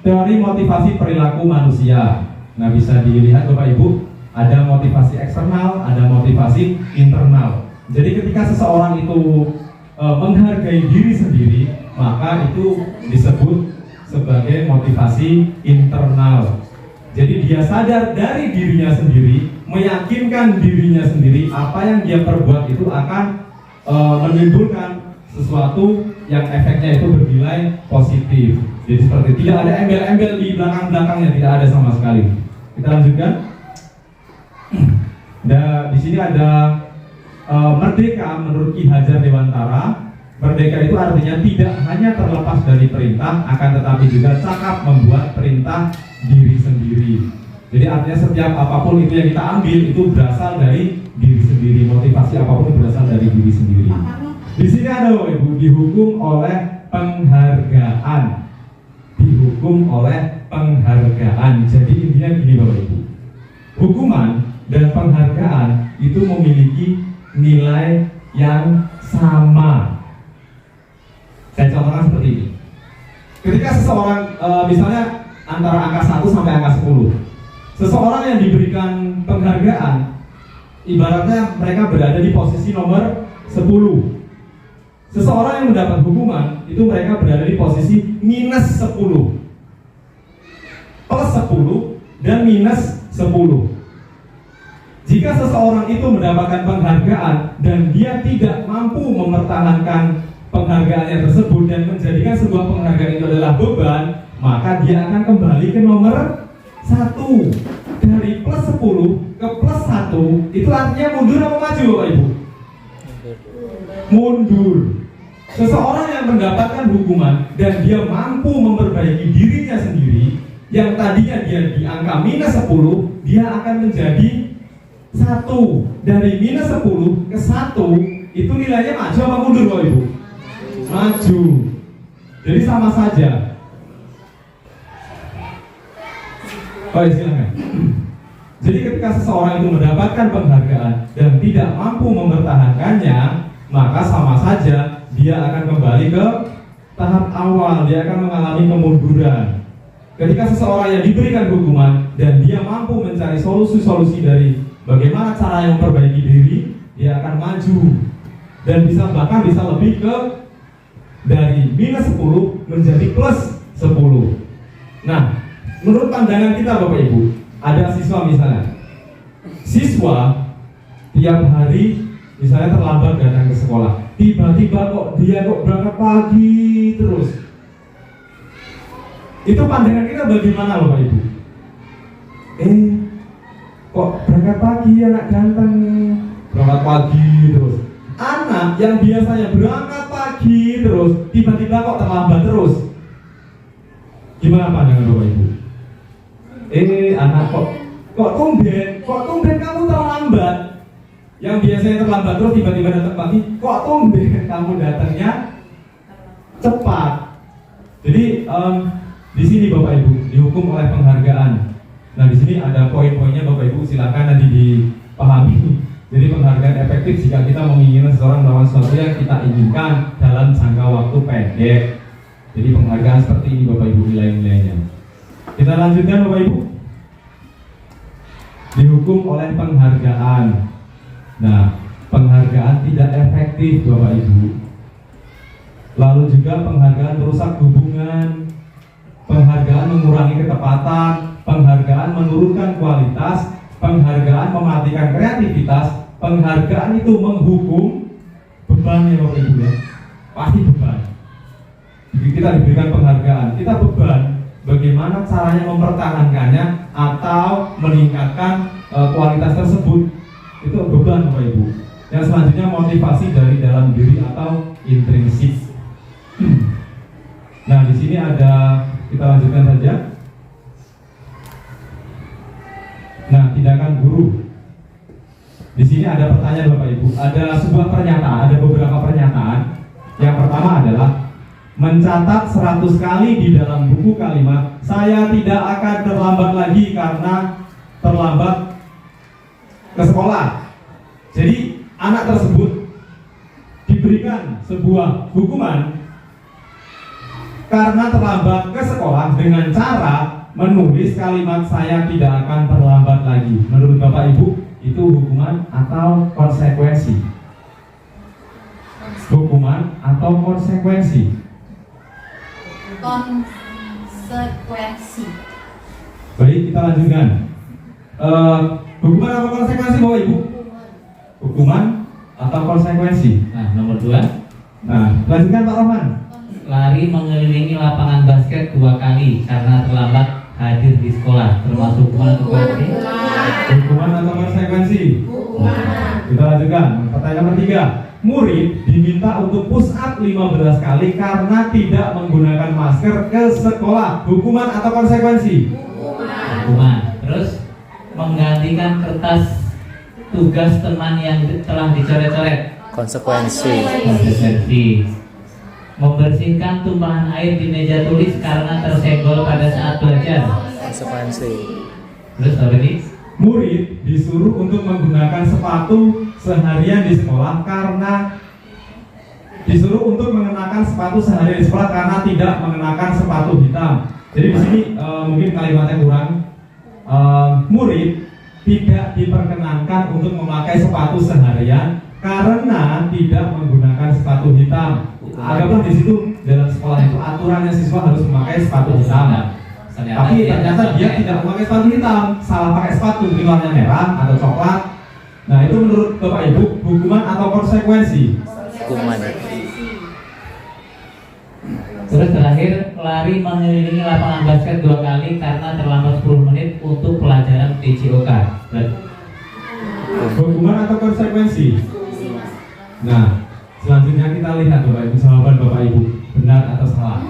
Teori motivasi perilaku manusia. Nah, bisa dilihat Bapak Ibu, ada motivasi eksternal, ada motivasi internal. Jadi ketika seseorang itu menghargai diri sendiri, maka itu disebut sebagai motivasi internal. Jadi dia sadar dari dirinya sendiri, meyakinkan dirinya sendiri apa yang dia perbuat itu akan menimbulkan sesuatu yang efeknya itu bernilai positif. Jadi seperti tidak ada embel-embel di belakang-belakangnya, tidak ada sama sekali. Kita lanjutkan. Di sini ada merdeka menurut Ki Hajar Dewantara. Merdeka itu artinya tidak hanya terlepas dari perintah, akan tetapi juga cakap membuat perintah diri sendiri. Jadi artinya setiap apapun itu yang kita ambil itu berasal dari diri sendiri. Motivasi apapun berasal dari diri sendiri. Di sini ada Bapak Ibu, dihukum oleh penghargaan. Dihukum oleh penghargaan. Jadi intinya gini Bapak Ibu, hukuman dan penghargaan itu memiliki nilai yang sama. Saya contohkan seperti ini. Ketika seseorang misalnya antara angka 1 sampai angka 10, seseorang yang diberikan penghargaan ibaratnya mereka berada di posisi nomor 10. Seseorang yang mendapat hukuman itu mereka berada di posisi minus 10, plus 10 dan minus 10. Jika seseorang itu mendapatkan penghargaan dan dia tidak mampu mempertahankan penghargaannya tersebut dan menjadikan sebuah penghargaan itu adalah beban, maka dia akan kembali ke nomor 1. Dari plus 10 ke plus 1 itu artinya mundur atau maju Bapak Ibu? Mundur. Seseorang yang mendapatkan hukuman dan dia mampu memperbaiki dirinya sendiri, yang tadinya dia di angka minus 10, dia akan menjadi 1. Dari minus 10 ke 1 itu nilainya maju apa mundur Bapak Ibu? Maju. Jadi sama saja. Oh ya, silakan. Jadi ketika seseorang itu mendapatkan penghargaan dan tidak mampu mempertahankannya, maka sama saja dia akan kembali ke tahap awal, dia akan mengalami kemunduran. Ketika seseorang yang diberikan hukuman dan dia mampu mencari solusi-solusi dari bagaimana cara yang memperbaiki diri, dia akan maju dan bahkan bisa lebih ke dari minus 10 menjadi plus 10. Nah, menurut pandangan kita Bapak Ibu, ada siswa misalnya, siswa tiap hari misalnya terlambat datang ke sekolah, tiba-tiba dia berangkat pagi terus. Itu pandangan kita bagaimana Bapak Ibu? Kok berangkat pagi anak ganteng, berangkat pagi terus. Anak yang biasanya berangkat pagi terus, tiba-tiba kok terlambat terus. Gimana pandangan Bapak Ibu? Anak kok tumben kamu terlambat. Yang biasanya terlambat terus tiba-tiba datang pagi, kok tumben kamu datangnya cepat. Jadi di sini Bapak Ibu dihukum oleh penghargaan. Nah di sini ada poin-poinnya Bapak Ibu, silakan nanti dipahami. Jadi penghargaan efektif jika kita menginginkan seseorang melakukan sesuatu yang kita inginkan dalam jangka waktu pendek. Jadi penghargaan seperti ini Bapak Ibu nilai-nilainya. Kita lanjutkan Bapak Ibu. Dihukum oleh penghargaan. Nah, penghargaan tidak efektif Bapak Ibu. Lalu juga penghargaan merusak hubungan, penghargaan mengurangi ketepatan, penghargaan menurunkan kualitas, penghargaan mematikan kreativitas, penghargaan itu menghukum. Beban ya Bapak Ibu ya, pasti beban. Jadi kita diberikan penghargaan, kita beban. Bagaimana caranya mempertahankannya atau meningkatkan kualitas tersebut, itu beban Bapak Ibu. Yang selanjutnya motivasi dari dalam diri atau intrinsik. Nah di sini ada, kita lanjutkan saja. Nah tindakan guru. Di sini ada pertanyaan Bapak Ibu. Ada sebuah pernyataan, ada beberapa pernyataan. Yang pertama adalah mencatat 100 kali di dalam buku kalimat saya tidak akan terlambat lagi karena terlambat ke sekolah. Jadi anak tersebut diberikan sebuah hukuman karena terlambat ke sekolah dengan cara menulis kalimat saya tidak akan terlambat lagi. Menurut Bapak Ibu itu hukuman atau konsekuensi? Hukuman atau konsekuensi? Konsekuensi. Baik, kita lanjutkan. Hukuman atau konsekuensi Bapak Ibu? Hukuman atau konsekuensi? Nah, nomor 2. Nah, lanjutkan Pak Rohman. Lari mengelilingi lapangan basket 2 kali karena terlambat hadir di sekolah, termasuk hukuman atau konsekuensi? Hukuman atau konsekuensi? Hukuman. Kita lanjutkan. Pertanyaan nomor 3. Murid diminta untuk push up 15 kali karena tidak menggunakan masker ke sekolah. Hukuman atau konsekuensi? Hukuman. Terus menggantikan kertas tugas teman yang telah dicoret-coret. Konsekuensi. Konsekuensi. Membersihkan tumpahan air di meja tulis karena tersenggol pada saat belajar. Konsekuensi. Terus apa ini? Murid disuruh untuk menggunakan sepatu seharian di sekolah karena disuruh untuk mengenakan sepatu seharian di sekolah karena tidak mengenakan sepatu hitam. Jadi di sini mungkin kalimatnya kurang. Murid tidak diperkenankan untuk memakai sepatu seharian karena tidak menggunakan sepatu hitam. Anggaplah di situ dalam sekolah itu aturannya siswa harus memakai sepatu hitam. Tapi ternyata dia tidak memakai sepatu hitam, salah pakai sepatu, mungkin warnanya merah atau coklat. Nah itu menurut Bapak Ibu hukuman atau konsekuensi? Hukuman. Terus terakhir, lari mengelilingi lapangan basket 2 kali karena terlambat 10 menit untuk pelajaran TJOK. Hukuman atau konsekuensi? Nah, selanjutnya kita lihat Bapak Ibu, jawaban Bapak Ibu benar atau salah.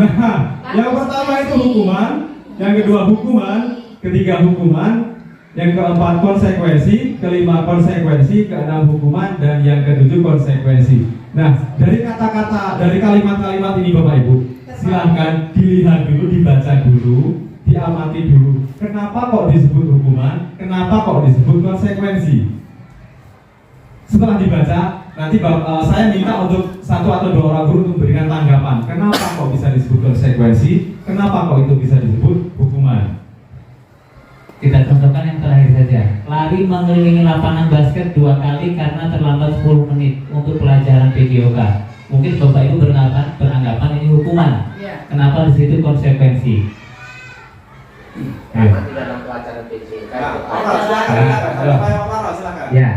Nah, yang pertama itu hukuman, yang kedua hukuman, ketiga hukuman, yang keempat konsekuensi, kelima konsekuensi, keenam hukuman, dan yang ketujuh konsekuensi. Nah, dari kata-kata, dari kalimat-kalimat ini Bapak Ibu, silahkan dilihat dulu, dibaca dulu, diamati dulu. Kenapa kok disebut hukuman? Kenapa kok disebut konsekuensi? Setelah dibaca, nanti saya minta untuk satu atau dua orang guru untuk memberikan tanggapan. Kenapa kok bisa disebut konsekuensi? Kenapa kok itu bisa disebut hukuman? Kita contohkan yang terakhir saja. Lari mengelilingi lapangan basket 2 kali karena terlambat 10 menit untuk pelajaran PJOK. Mungkin Bapak Ibu beranggapan ini hukuman. Iya. Kenapa di situ konsekuensi? Karena di dalam pelajaran PJOK Silakan. ya,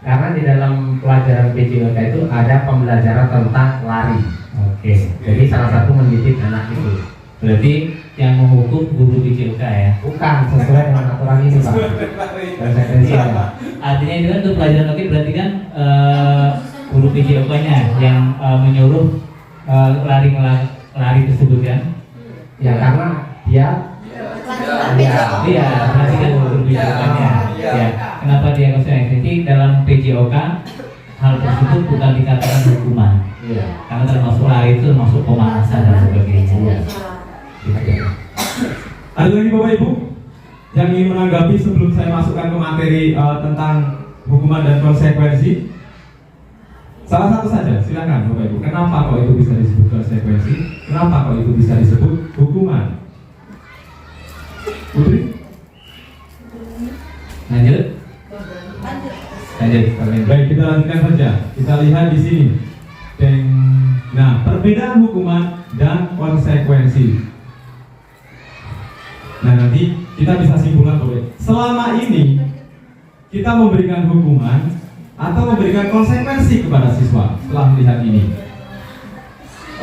karena di dalam pelajaran PJOK itu ada pembelajaran tentang lari. Oke. Jadi salah satu mendidik anak itu. Berarti yang menghukum guru PJOK ya? Bukan sesuai dengan aturan ini, Pak. Konsekuensi Iya. apa? Artinya itu kan untuk pelajaran oke berarti kan guru PJOK-nya yang menyuruh lari tersebut kan? Ya karena dia Iya, berarti kan guru PJOK-nya. Ya. Kenapa dia konsekuensi? Jadi dalam PJOK hal tersebut bukan dikatakan hukuman. Iya. Karena termasuk lari itu termasuk pemanasan dan sebagainya. Ada lagi Bapak Ibu yang ingin menanggapi sebelum saya masukkan ke materi tentang hukuman dan konsekuensi? Salah satu saja, silakan Bapak Ibu. Kenapa kok itu bisa disebut konsekuensi? Kenapa kok itu bisa disebut hukuman? Putri? Lanjut. Lanjut. Baik, kita lanjutkan saja. Kita lihat di sini. Nah, perbedaan hukuman dan konsekuensi. Nah, nanti kita bisa simpulkan bahwa selama ini kita memberikan hukuman atau memberikan konsekuensi kepada siswa setelah melihat ini.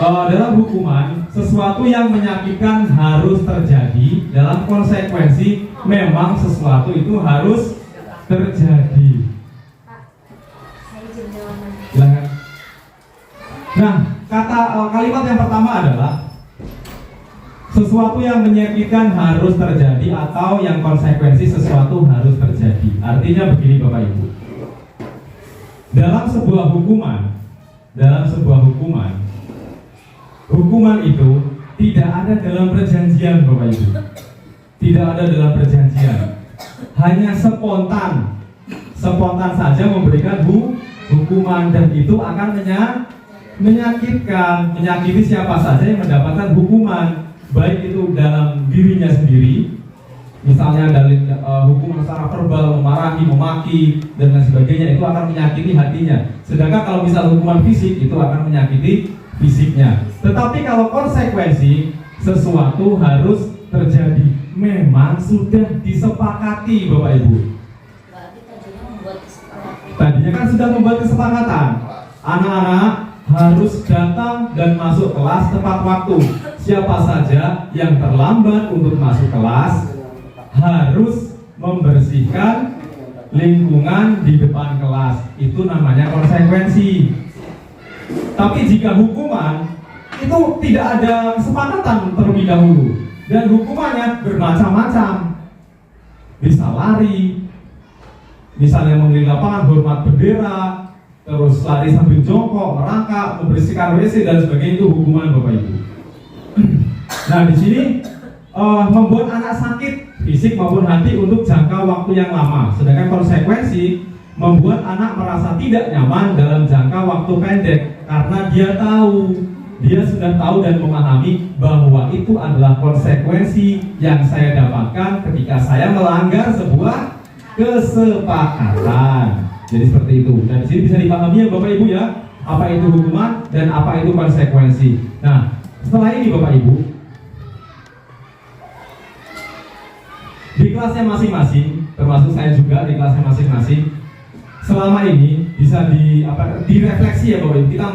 Dalam hukuman, sesuatu yang menyakitkan harus terjadi. Dalam konsekuensi, memang sesuatu itu harus terjadi. Silakan. Nah, kalimat yang pertama adalah sesuatu yang menyakitkan harus terjadi atau yang konsekuensi sesuatu harus terjadi. Artinya begini Bapak Ibu. Dalam sebuah hukuman itu tidak ada dalam perjanjian Bapak Ibu. Tidak ada dalam perjanjian. Hanya spontan saja memberikan hukuman, dan itu akan menyakiti siapa saja yang mendapatkan hukuman, baik itu dalam dirinya sendiri, misalnya dari hukuman secara verbal, memarahi, memaki, dan lain sebagainya, itu akan menyakiti hatinya. Sedangkan kalau misal hukuman fisik, itu akan menyakiti fisiknya. Tetapi kalau konsekuensi, sesuatu harus terjadi, memang sudah disepakati Bapak Ibu. Tadinya kan sudah membuat kesepakatan, anak-anak harus datang dan masuk kelas tepat waktu. Siapa saja yang terlambat untuk masuk kelas harus membersihkan lingkungan di depan kelas. Itu namanya konsekuensi. Tapi jika hukuman, itu tidak ada kesepakatan terlebih dahulu, dan hukumannya bermacam-macam. Bisa lari, misalnya mengelilingi lapangan, hormat bendera, terus lari sambil jongkok, merangkak, membersihkan WC dan sebagainya, itu hukuman Bapak Ibu. Nah, di sini membuat anak sakit fisik maupun hati untuk jangka waktu yang lama. Sedangkan konsekuensi membuat anak merasa tidak nyaman dalam jangka waktu pendek karena dia sudah tahu dan memahami bahwa itu adalah konsekuensi yang saya dapatkan ketika saya melanggar sebuah kesepakatan. Jadi seperti itu. Dan di sini bisa dipahami ya Bapak Ibu ya, apa itu hukuman dan apa itu konsekuensi. Nah, setelah ini Bapak Ibu, di kelasnya masing-masing, termasuk saya juga di kelasnya masing-masing, selama ini bisa direfleksi ya Bapak Ibu. Kita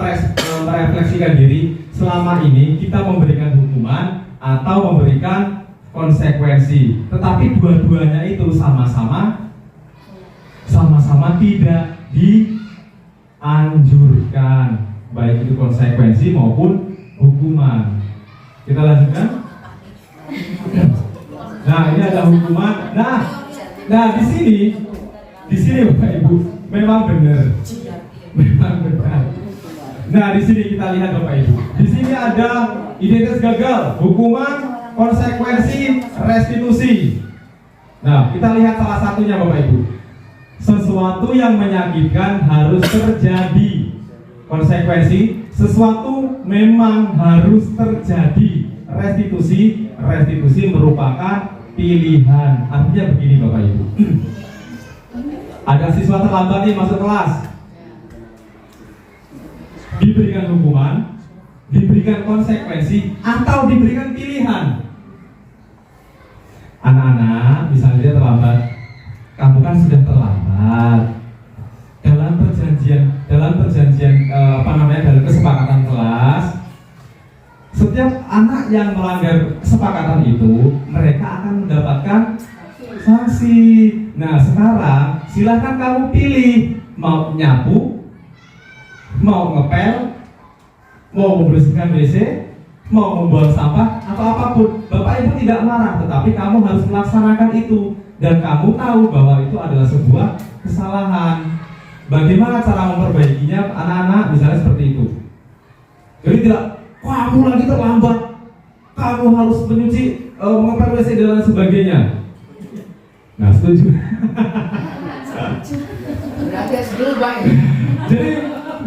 merefleksikan diri, selama ini kita memberikan hukuman atau memberikan konsekuensi. Tetapi dua-duanya itu sama-sama tidak dianjurkan, baik itu konsekuensi maupun hukuman. Kita lanjutkan. Nah, ini ada hukuman. Nah di sini Bapak Ibu, memang benar. Nah, di sini kita lihat Bapak Ibu. Di sini ada identitas gagal, hukuman, konsekuensi, restitusi. Nah, kita lihat salah satunya Bapak Ibu. Sesuatu yang menyakitkan harus terjadi. konsekuensi sesuatu memang harus terjadi. Restitusi merupakan pilihan. Artinya begini Bapak Ibu. Ada siswa terlambat nih masuk kelas, diberikan hukuman, diberikan konsekuensi, atau diberikan pilihan. Anak-anak, misalnya dia terlambat, kamu kan sudah terlambat. Dalam perjanjian dalam kesepakatan kelas, setiap anak yang melanggar kesepakatan itu, mereka akan mendapatkan sanksi. Nah, sekarang silahkan kamu pilih, mau nyapu, mau ngepel, mau membersihkan WC, mau membuang sampah, atau apapun. Bapak Ibu tidak marah, tetapi kamu harus melaksanakan itu. Dan kamu tahu bahwa itu adalah sebuah kesalahan. Bagaimana cara memperbaikinya, anak-anak? Misalnya seperti itu. Jadi tidak, kamu lagi terlambat, kamu harus menyuci, mengepel WC dan lain sebagainya. Nah, setuju. Jadi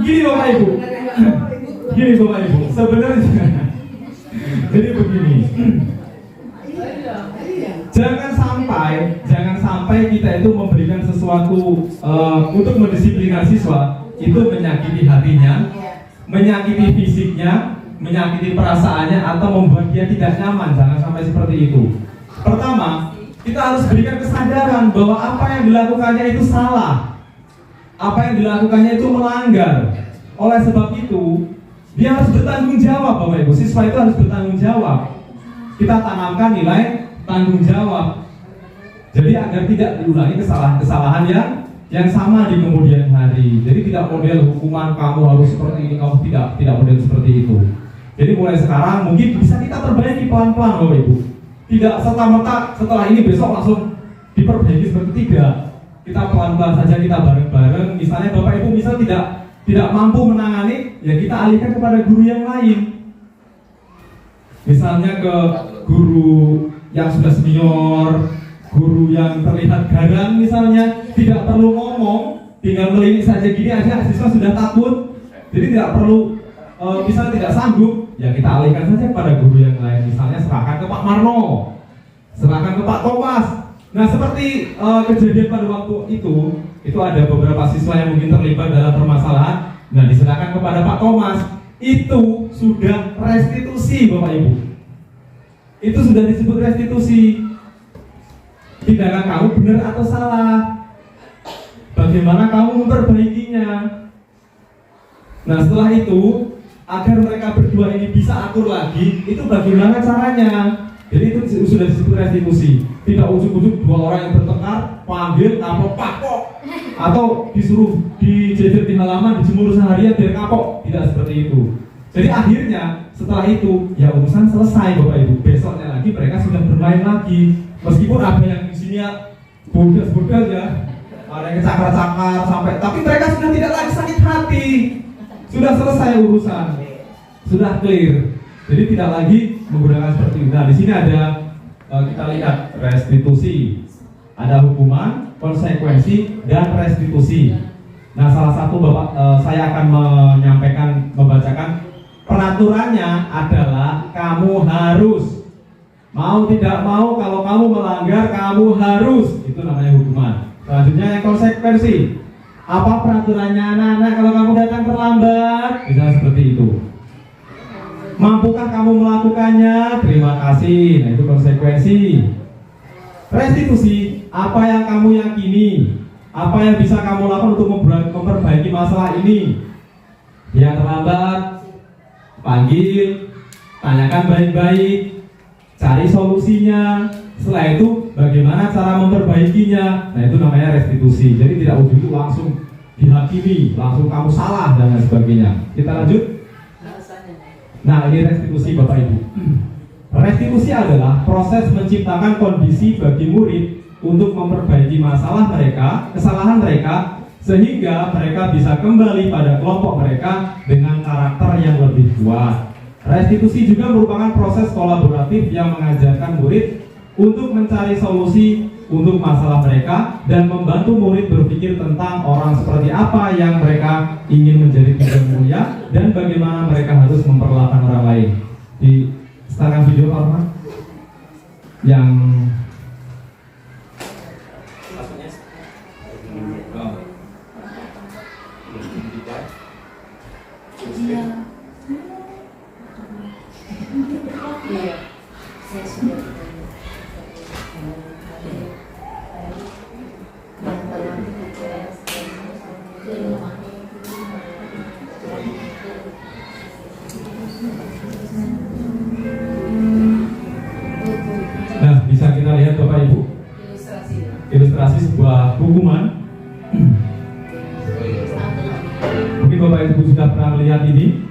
gini Bapak Ibu, sebenarnya jadi begini. Jangan sampai kita itu memberikan sesuatu untuk mendisipliner siswa itu menyakiti hatinya, menyakiti fisiknya, menyakiti perasaannya, atau membuat dia tidak nyaman. Jangan sampai seperti itu. Pertama, kita harus berikan kesadaran bahwa apa yang dilakukannya itu salah, apa yang dilakukannya itu melanggar. Oleh sebab itu, dia harus bertanggung jawab, Bapak Ibu. Siswa itu harus bertanggung jawab. Kita tanamkan nilai tanggung jawab. Jadi agar tidak diulangi kesalahan-kesalahan yang sama di kemudian hari. Jadi tidak model hukuman kamu harus seperti ini, kamu tidak model seperti itu. Jadi mulai sekarang mungkin bisa kita perbaiki pelan-pelan, Bapak Ibu. Tidak serta-merta setelah ini besok langsung diperbaiki seperti tidak. Kita pelan-pelan saja, kita bareng-bareng. Misalnya Bapak Ibu tidak mampu menangani, ya kita alihkan kepada guru yang lain. Misalnya ke guru yang sudah senior, guru yang terlihat garang misalnya, tidak perlu ngomong, tinggal melihat saja gini aja, siswa sudah takut. Jadi tidak perlu, misalnya tidak sanggup, ya kita alihkan saja kepada guru yang lain. Misalnya serahkan ke Pak Marno, serahkan ke Pak Thomas. Nah seperti kejadian pada waktu itu ada beberapa siswa yang mungkin terlibat dalam permasalahan. Nah diserahkan kepada Pak Thomas. Itu sudah restitusi, Bapak Ibu. Itu sudah disebut restitusi. Tindakan kamu benar atau salah, bagaimana kamu memperbaikinya. Nah setelah itu, agar mereka berdua ini bisa akur lagi, itu bagaimana caranya. Jadi itu sudah disebut restitusi. Tidak ujuk-ujuk dua orang yang bertengkar, panggil, kapok, pakok, atau disuruh dijejer di halaman, dijemur seharian biar kapok. Tidak seperti itu. Jadi akhirnya setelah itu ya urusan selesai, Bapak Ibu. Besoknya lagi mereka sudah bermain lagi. Meskipun ada yang di sini ya bodas-bodas ya, ada yang cakar-cakar sampai, tapi mereka sudah tidak lagi sakit hati. Sudah selesai urusan, sudah clear. Jadi tidak lagi menggunakan seperti itu. Nah di sini ada kita lihat restitusi, ada hukuman, konsekuensi, dan restitusi. Nah salah satu saya akan membacakan peraturannya adalah kamu harus, mau tidak mau, kalau kamu melanggar kamu harus, itu namanya hukuman. Selanjutnya yang konsekuensi. Apa peraturannya anak-anak kalau kamu datang terlambat? Bisa seperti itu. Mampukah kamu melakukannya? Terima kasih. Nah itu konsekuensi. Restitusi, apa yang kamu yakini, apa yang bisa kamu lakukan untuk memperbaiki masalah ini. Yang terlambat, panggil, tanyakan baik-baik, cari solusinya. Setelah itu bagaimana cara memperbaikinya. Nah itu namanya restitusi. Jadi tidak ujuk-ujuk langsung dihakimi, langsung kamu salah dan lain sebagainya. Kita lanjut. Nah ini restitusi Bapak Ibu. Restitusi adalah proses menciptakan kondisi bagi murid untuk memperbaiki masalah mereka, kesalahan mereka, sehingga mereka bisa kembali pada kelompok mereka dengan karakter yang lebih kuat. Restitusi juga merupakan proses kolaboratif yang mengajarkan murid untuk mencari solusi untuk masalah mereka dan membantu murid berpikir tentang orang seperti apa yang mereka ingin menjadi tujuan mulia dan bagaimana mereka harus memperlakukan orang lain. Di setelahkan video Pak Rahman yang nah, bisa kita lihat Bapak Ibu ilustrasi sebuah hukuman. Mungkin Bapak Ibu sudah pernah melihat ini.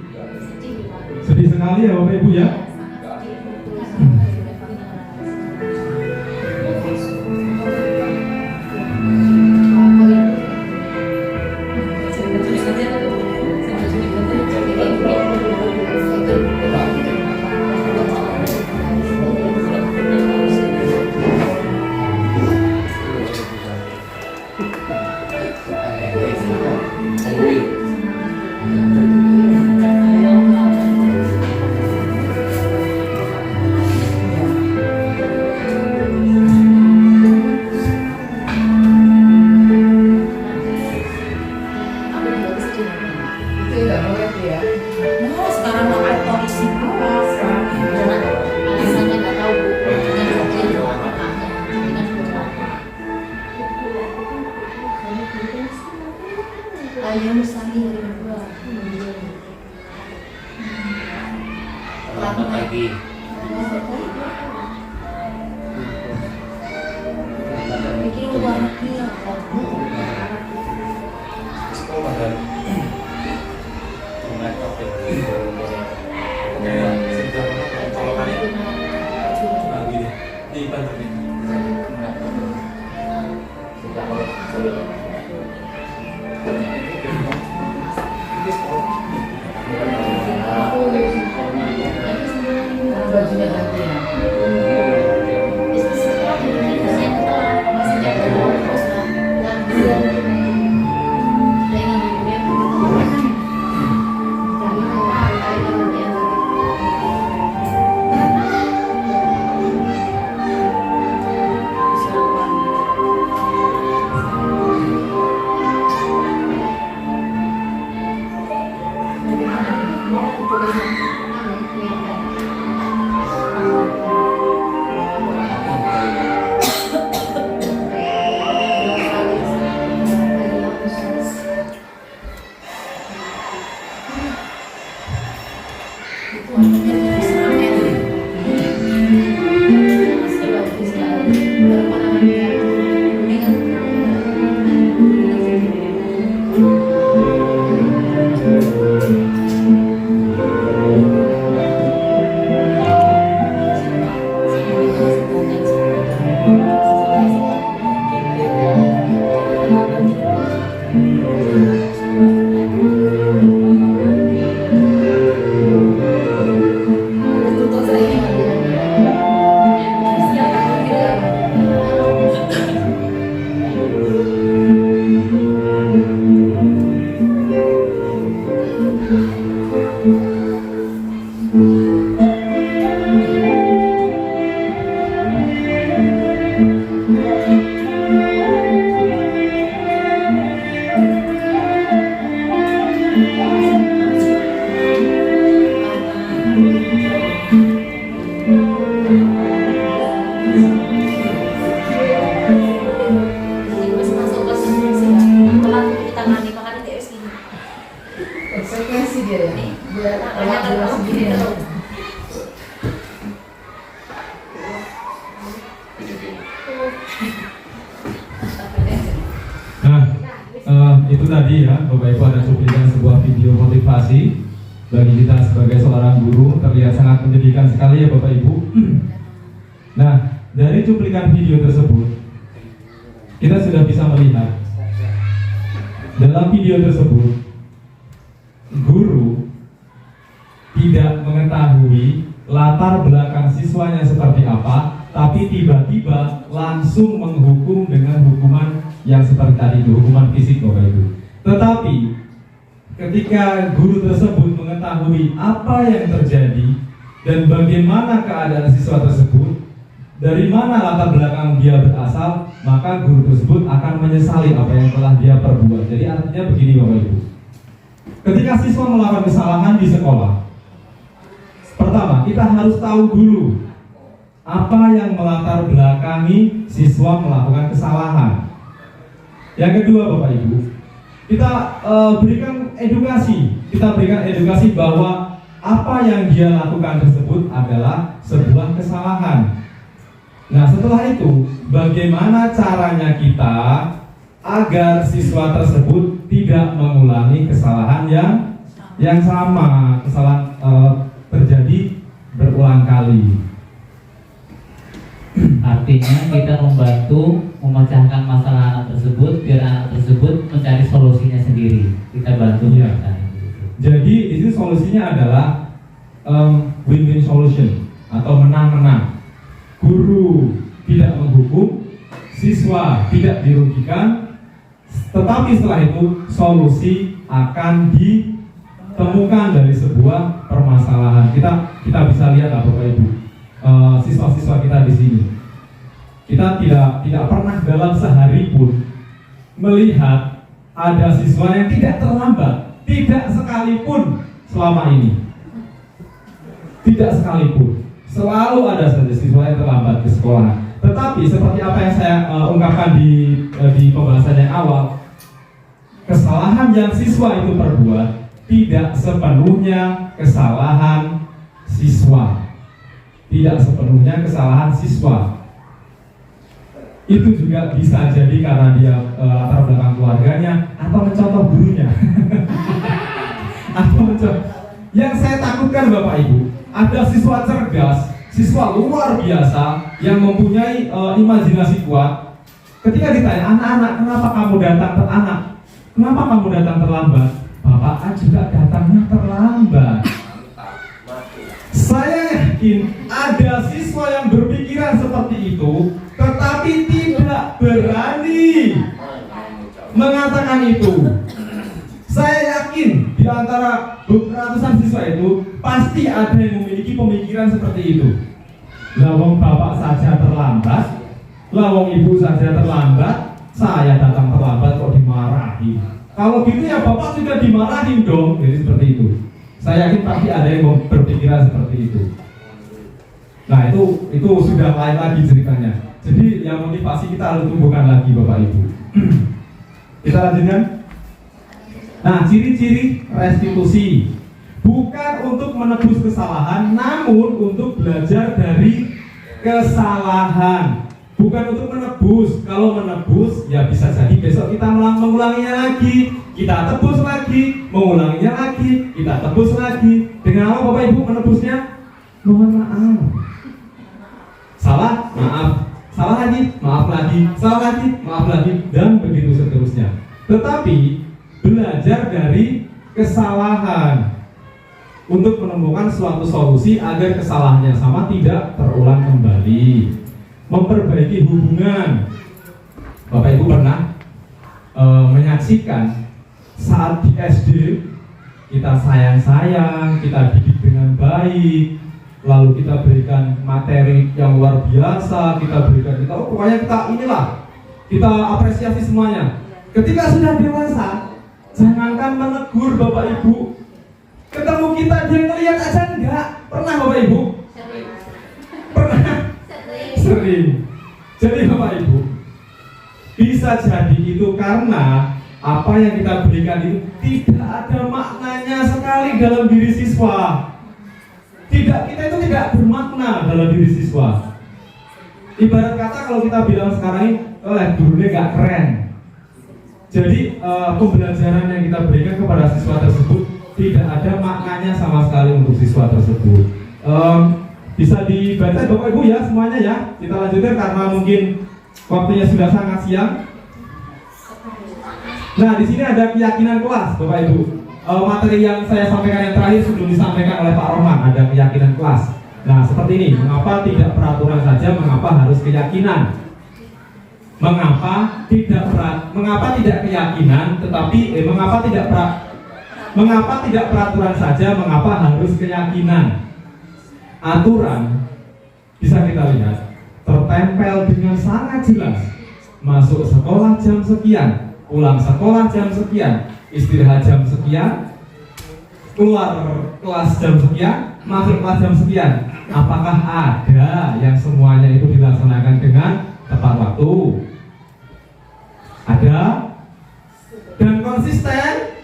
Sedih sekali ya Bapak Ibu ya. Itu tadi ya Bapak Ibu, ada cuplikan sebuah video motivasi bagi kita sebagai seorang guru, terlihat sangat menyedihkan sekali ya Bapak Ibu. Nah, dari cuplikan video tersebut kita sudah bisa melihat dalam video tersebut guru tidak mengetahui latar belakang siswanya seperti apa, tapi tiba-tiba langsung menghukum dengan hukuman yang seperti tadi itu, hukuman fisik Bapak Ibu. Tetapi ketika guru tersebut mengetahui apa yang terjadi dan bagaimana keadaan siswa tersebut, dari mana latar belakang dia berasal, maka guru tersebut akan menyesali apa yang telah dia perbuat. Jadi artinya begini Bapak Ibu, ketika siswa melakukan kesalahan di sekolah, pertama kita harus tahu dulu apa yang melatar belakangi siswa melakukan kesalahan. Yang kedua Bapak Ibu, kita berikan edukasi bahwa apa yang dia lakukan tersebut adalah sebuah kesalahan. Nah setelah itu, bagaimana caranya kita agar siswa tersebut tidak mengulangi kesalahan yang sama, kesalahan terjadi berulang kali. Artinya kita membantu memecahkan masalah anak tersebut biar anak tersebut mencari solusinya sendiri. Kita bantu Ya. gitu. Jadi di sini solusinya adalah win-win solution atau menang-menang. Guru tidak menghukum, siswa tidak dirugikan, tetapi setelah itu solusi akan ditemukan dari sebuah permasalahan. Kita bisa lihat lah Bapak Ibu, siswa-siswa kita di sini. Kita tidak pernah dalam sehari pun melihat ada siswa yang tidak terlambat, tidak sekalipun selama ini. Tidak sekalipun. Selalu ada saja siswa yang terlambat ke sekolah. Tetapi seperti apa yang saya ungkapkan di pembahasan yang awal, kesalahan yang siswa itu perbuat tidak sepenuhnya kesalahan siswa. Tidak sepenuhnya kesalahan siswa. Itu juga bisa jadi karena dia latar belakang keluarganya atau mencontoh gurunya. Atau mencontoh. Yang saya takutkan Bapak Ibu, ada siswa cerdas, siswa luar biasa yang mempunyai imajinasi kuat. Ketika ditanya, anak-anak kenapa kamu datang kenapa kamu datang terlambat? Bapak juga datangnya terlambat. Saya yakin ada siswa yang berpikiran seperti itu, tetapi tidak berani mengatakan itu. Saya yakin di antara ratusan siswa itu pasti ada yang memiliki pemikiran seperti itu. Lawang bapak saja terlambat, lawang ibu saja terlambat, saya datang terlambat kok dimarahi. Kalau gitu ya bapak juga dimarahin dong. Jadi seperti itu. Saya yakin pasti ada yang berpikiran seperti itu. Nah itu sudah lain lagi ceritanya. Jadi yang motivasi kita harus tumbuhkan lagi Bapak Ibu. Kita lanjutkan. Nah, ciri-ciri restitusi bukan untuk menebus kesalahan, namun untuk belajar dari kesalahan. Bukan untuk menebus. Kalau menebus, ya bisa jadi besok kita mengulanginya lagi, kita tebus lagi, mengulanginya lagi, kita tebus lagi. Dengan apa Bapak Ibu menebusnya? Mohon maaf. Salah, maaf. Salah lagi, maaf lagi. Salah lagi, maaf lagi, dan begitu seterusnya. Tetapi belajar dari kesalahan untuk menemukan suatu solusi agar kesalahannya sama tidak terulang kembali. Memperbaiki hubungan. Bapak Ibu pernah menyaksikan saat di SD kita sayang-sayang, kita didik dengan baik, lalu kita berikan materi yang luar biasa, kita pokoknya kita apresiasi semuanya. Ketika sudah dewasa, jangankan menegur Bapak Ibu, ketemu kita dia ngelihat aja enggak. Pernah Bapak Ibu? Pernah? Sering. Jadi Bapak Ibu, bisa jadi itu karena apa yang kita berikan itu tidak ada maknanya sekali dalam diri siswa. Kita itu tidak bermakna dalam diri siswa. Ibarat kata kalau kita bilang sekarang ini, gurunya nggak keren. Jadi pembelajaran yang kita berikan kepada siswa tersebut tidak ada maknanya sama sekali untuk siswa tersebut. Bisa dibaca Bapak Ibu ya semuanya ya. Kita lanjutkan karena mungkin waktunya sudah sangat siang. Nah di sini ada keyakinan kelas Bapak Ibu. Materi yang saya sampaikan yang terakhir sebelum disampaikan oleh Pak Rohman, ada keyakinan kelas. Nah, seperti ini, mengapa tidak peraturan saja, mengapa harus keyakinan? Mengapa tidak keyakinan, tetapi mengapa tidak peraturan saja, mengapa harus keyakinan? Aturan bisa kita lihat tertempel dengan sangat jelas. Masuk sekolah jam sekian, pulang sekolah jam sekian, istirahat jam sekian, keluar kelas jam sekian, masuk kelas jam sekian. Apakah ada yang semuanya itu dilaksanakan dengan tepat waktu? Ada? Dan konsisten?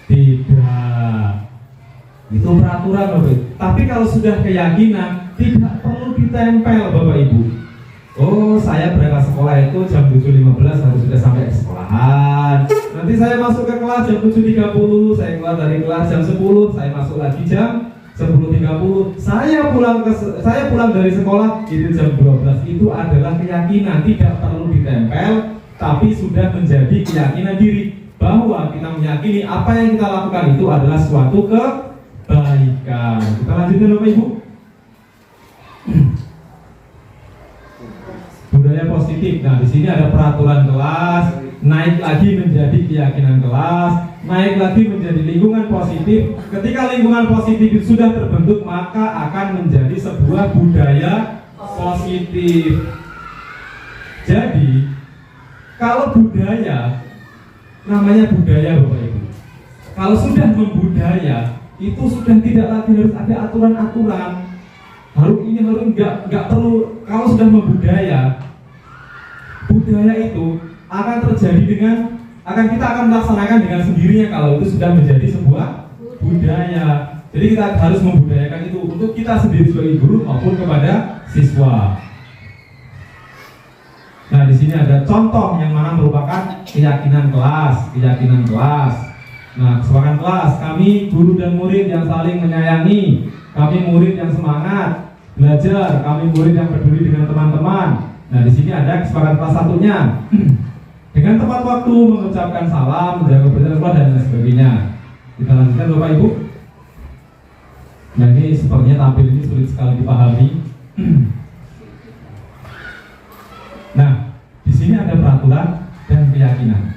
Tidak. Itu peraturan Bapak Ibu. Tapi kalau sudah keyakinan, tidak perlu ditempel Bapak Ibu. Oh, saya berangkat sekolah itu jam 7.15 harus sudah sampai ke sekolahan. Nanti saya masuk ke kelas jam 7.30, saya keluar dari kelas jam 10, saya masuk lagi jam 10.30. Saya pulang dari sekolah itu jam 12. Itu adalah keyakinan, tidak perlu ditempel, tapi sudah menjadi keyakinan diri bahwa kita meyakini apa yang kita lakukan itu adalah suatu kebaikan. Kita lanjutkan Bapak Ibu. Budaya positif. Nah, di sini ada peraturan kelas, naik lagi menjadi keyakinan kelas, naik lagi menjadi lingkungan positif. Ketika lingkungan positif itu sudah terbentuk, maka akan menjadi sebuah budaya positif. Jadi, kalau budaya, namanya budaya Bapak Ibu. Kalau sudah membudaya, itu sudah tidak lagi harus ada aturan-aturan. Harus nggak perlu. Kalau sudah membudaya, budaya itu akan terjadi kita akan melaksanakan dengan sendirinya kalau itu sudah menjadi sebuah budaya. Jadi kita harus membudayakan itu untuk kita sendiri sebagai guru maupun kepada siswa. Nah, di sini ada contoh yang mana merupakan keyakinan kelas. Nah, kesepakatan kelas, kami guru dan murid yang saling menyayangi, kami murid yang semangat belajar, kami murid yang peduli dengan teman-teman. Nah, di sini ada kesepakatan kelas satunya. Dengan tepat waktu, mengucapkan salam, menjaga kebersihan dan lain sebagainya. Kita lanjutkan Bapak Ibu. Nah, ini sepertinya tampil ini sulit sekali dipahami. Nah, di sini ada peraturan dan keyakinan.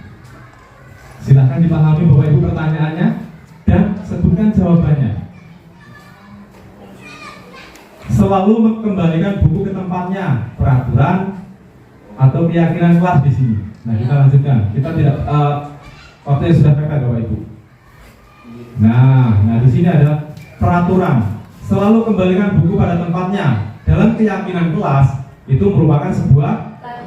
Silahkan dipahami Bapak Ibu pertanyaannya dan sebutkan jawabannya. Selalu mengembalikan buku ke tempatnya, peraturan atau keyakinan kelas di sini. Nah, kita lanjutkan. Kita tidak waktunya sudah mepet Bapak Ibu. Nah, di sini ada peraturan. Selalu kembalikan buku pada tempatnya. Dalam keyakinan kelas itu merupakan sebuah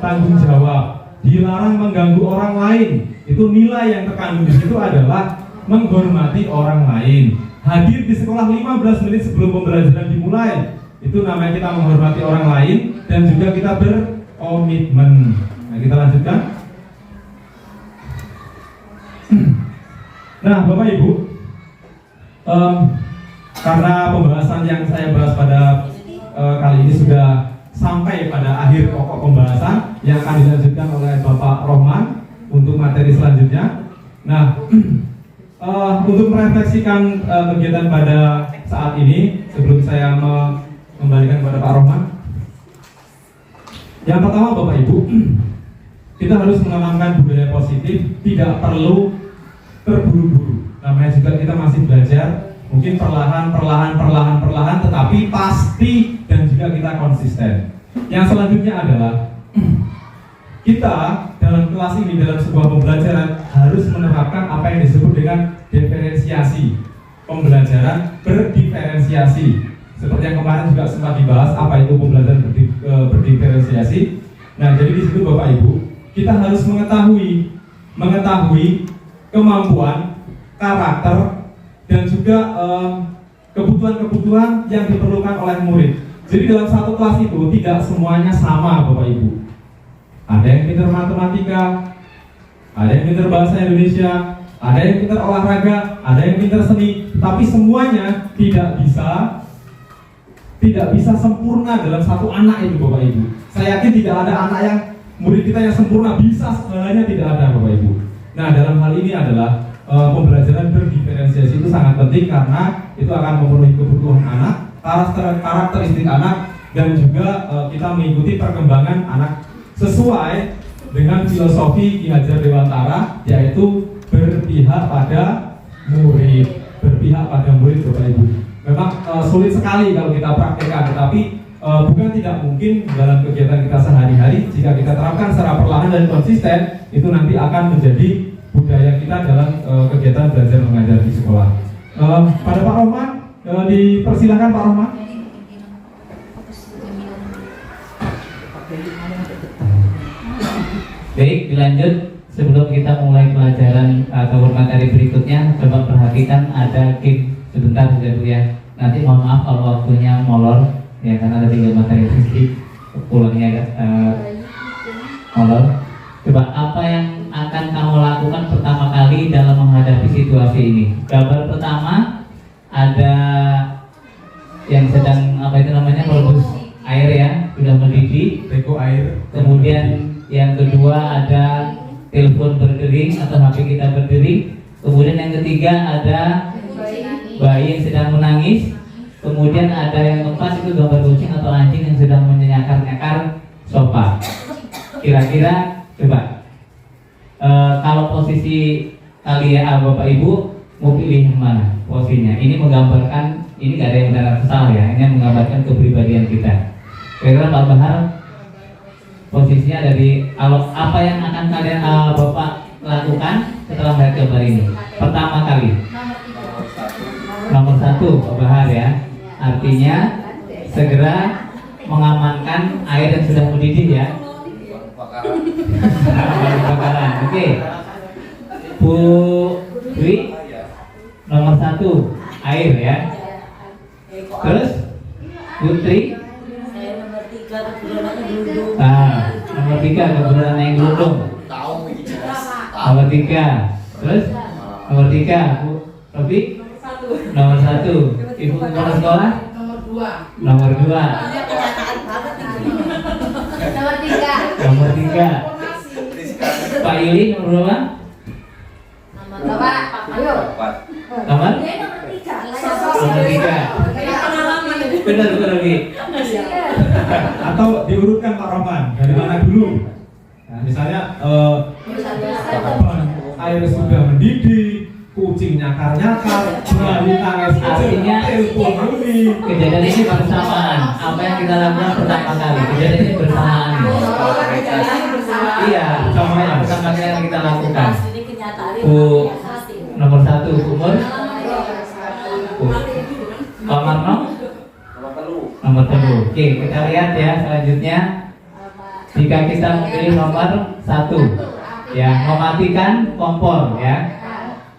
tanggung jawab. Dilarang mengganggu orang lain. Itu nilai yang terkandung di situ adalah menghormati orang lain. Hadir di sekolah 15 menit sebelum pembelajaran dimulai. Itu namanya kita menghormati orang lain dan juga kita berkomitmen. Nah, kita lanjutkan. Nah, Bapak Ibu, karena pembahasan yang saya bahas pada kali ini sudah sampai pada akhir pokok pembahasan yang akan dilanjutkan oleh Bapak Rohman untuk materi selanjutnya. Nah, untuk merefleksikan kegiatan pada saat ini, sebelum saya kembalikan kepada Pak Rohman. Yang pertama Bapak Ibu, kita harus menanamkan budaya positif, tidak perlu terburu-buru. Namanya juga kita masih belajar, mungkin perlahan, tetapi pasti dan juga kita konsisten. Yang selanjutnya adalah kita dalam kelas ini, dalam sebuah pembelajaran harus menerapkan apa yang disebut dengan diferensiasi. Pembelajaran berdiferensiasi. Seperti yang kemarin juga sempat dibahas, apa itu pembelajaran berdiferensiasi. Nah, jadi di situ Bapak Ibu, kita harus mengetahui kemampuan, karakter, dan juga kebutuhan-kebutuhan yang diperlukan oleh murid. Jadi dalam satu kelas itu tidak semuanya sama Bapak Ibu. Ada yang pintar matematika, ada yang pintar bahasa Indonesia, ada yang pintar olahraga, ada yang pintar seni, tapi semuanya tidak bisa sempurna dalam satu anak itu Bapak Ibu. Saya yakin tidak ada anak yang murid kita yang sempurna bisa segalanya, tidak ada Bapak Ibu. Nah, dalam hal ini adalah pembelajaran berdiferensiasi itu sangat penting karena itu akan memenuhi kebutuhan anak karakteristik anak, dan juga kita mengikuti perkembangan anak sesuai dengan filosofi Ki Hajar Dewantara, yaitu berpihak pada murid, Bapak Ibu. Memang sulit sekali kalau kita praktekkan, tetapi bukan tidak mungkin dalam kegiatan kita sehari-hari. Jika kita terapkan secara perlahan dan konsisten, itu nanti akan menjadi budaya kita dalam kegiatan belajar mengajar di sekolah. Pada Pak Rohman, dipersilakan Pak Rohman. Baik, dilanjut. Sebelum kita mulai pelajaran atau materi berikutnya, coba perhatikan ada game sebentar saja Bu ya. Nanti mohon maaf kalau waktunya molor ya, karena ada 3 materi sedikit pulangnya molor. Coba apa yang akan kamu lakukan pertama kali dalam menghadapi situasi ini? Gambar pertama ada yang sedang merebus air ya, sudah mendidih, Beko air. kemudian yang kedua ada telepon berdering atau HP kita berdering. Kemudian yang ketiga ada bayi yang sedang menangis. Kemudian ada yang keempat itu gambar kucing atau anjing yang sedang menyakar-nyakar sofa. Kira-kira coba kalau posisi kalian Bapak Ibu mau pilih yang mana posisinya? Ini menggambarkan, ini gak ada yang benar salah ya, ini menggambarkan kepribadian kita. Kira-kira Pak Bahar posisinya dari apa yang akan kalian Bapak lakukan setelah melihat gambar ini pertama kali? Nomor 1 Pak Bahar ya, artinya segera mengamankan air yang sudah mendidih ya. Kebakaran. Oke. Bu Dwi, nomor 1 air ya. Terus Putri, nomor 3 kebenaran naik gelundung. Nomor 3. Terus nomor 3 Bu Robi. Nomor 1 Ibu kepala sekolah. Nomor 2. Nomor 3 Pak Yuli nomor berapa? Nomor 3. Benar Bu Robi. Atau diurutkan Pak Rohman dari mana dulu? Nah, misalnya air sudah mendidih, kucing nyakar-nyakar, bayi nangis, Artinya telepon bunyi. kejadian ini bersamaan. Apa yang kita lakukan pertama kali, kejadian ini bersamaan. Iya, sama yang pertama kali yang kita lakukan. Bu nomor 1 umur. Pak Marno nomor 3. Oke, kita lihat ya selanjutnya. Jika kita memilih nomor 1 ya, mematikan kompor ya,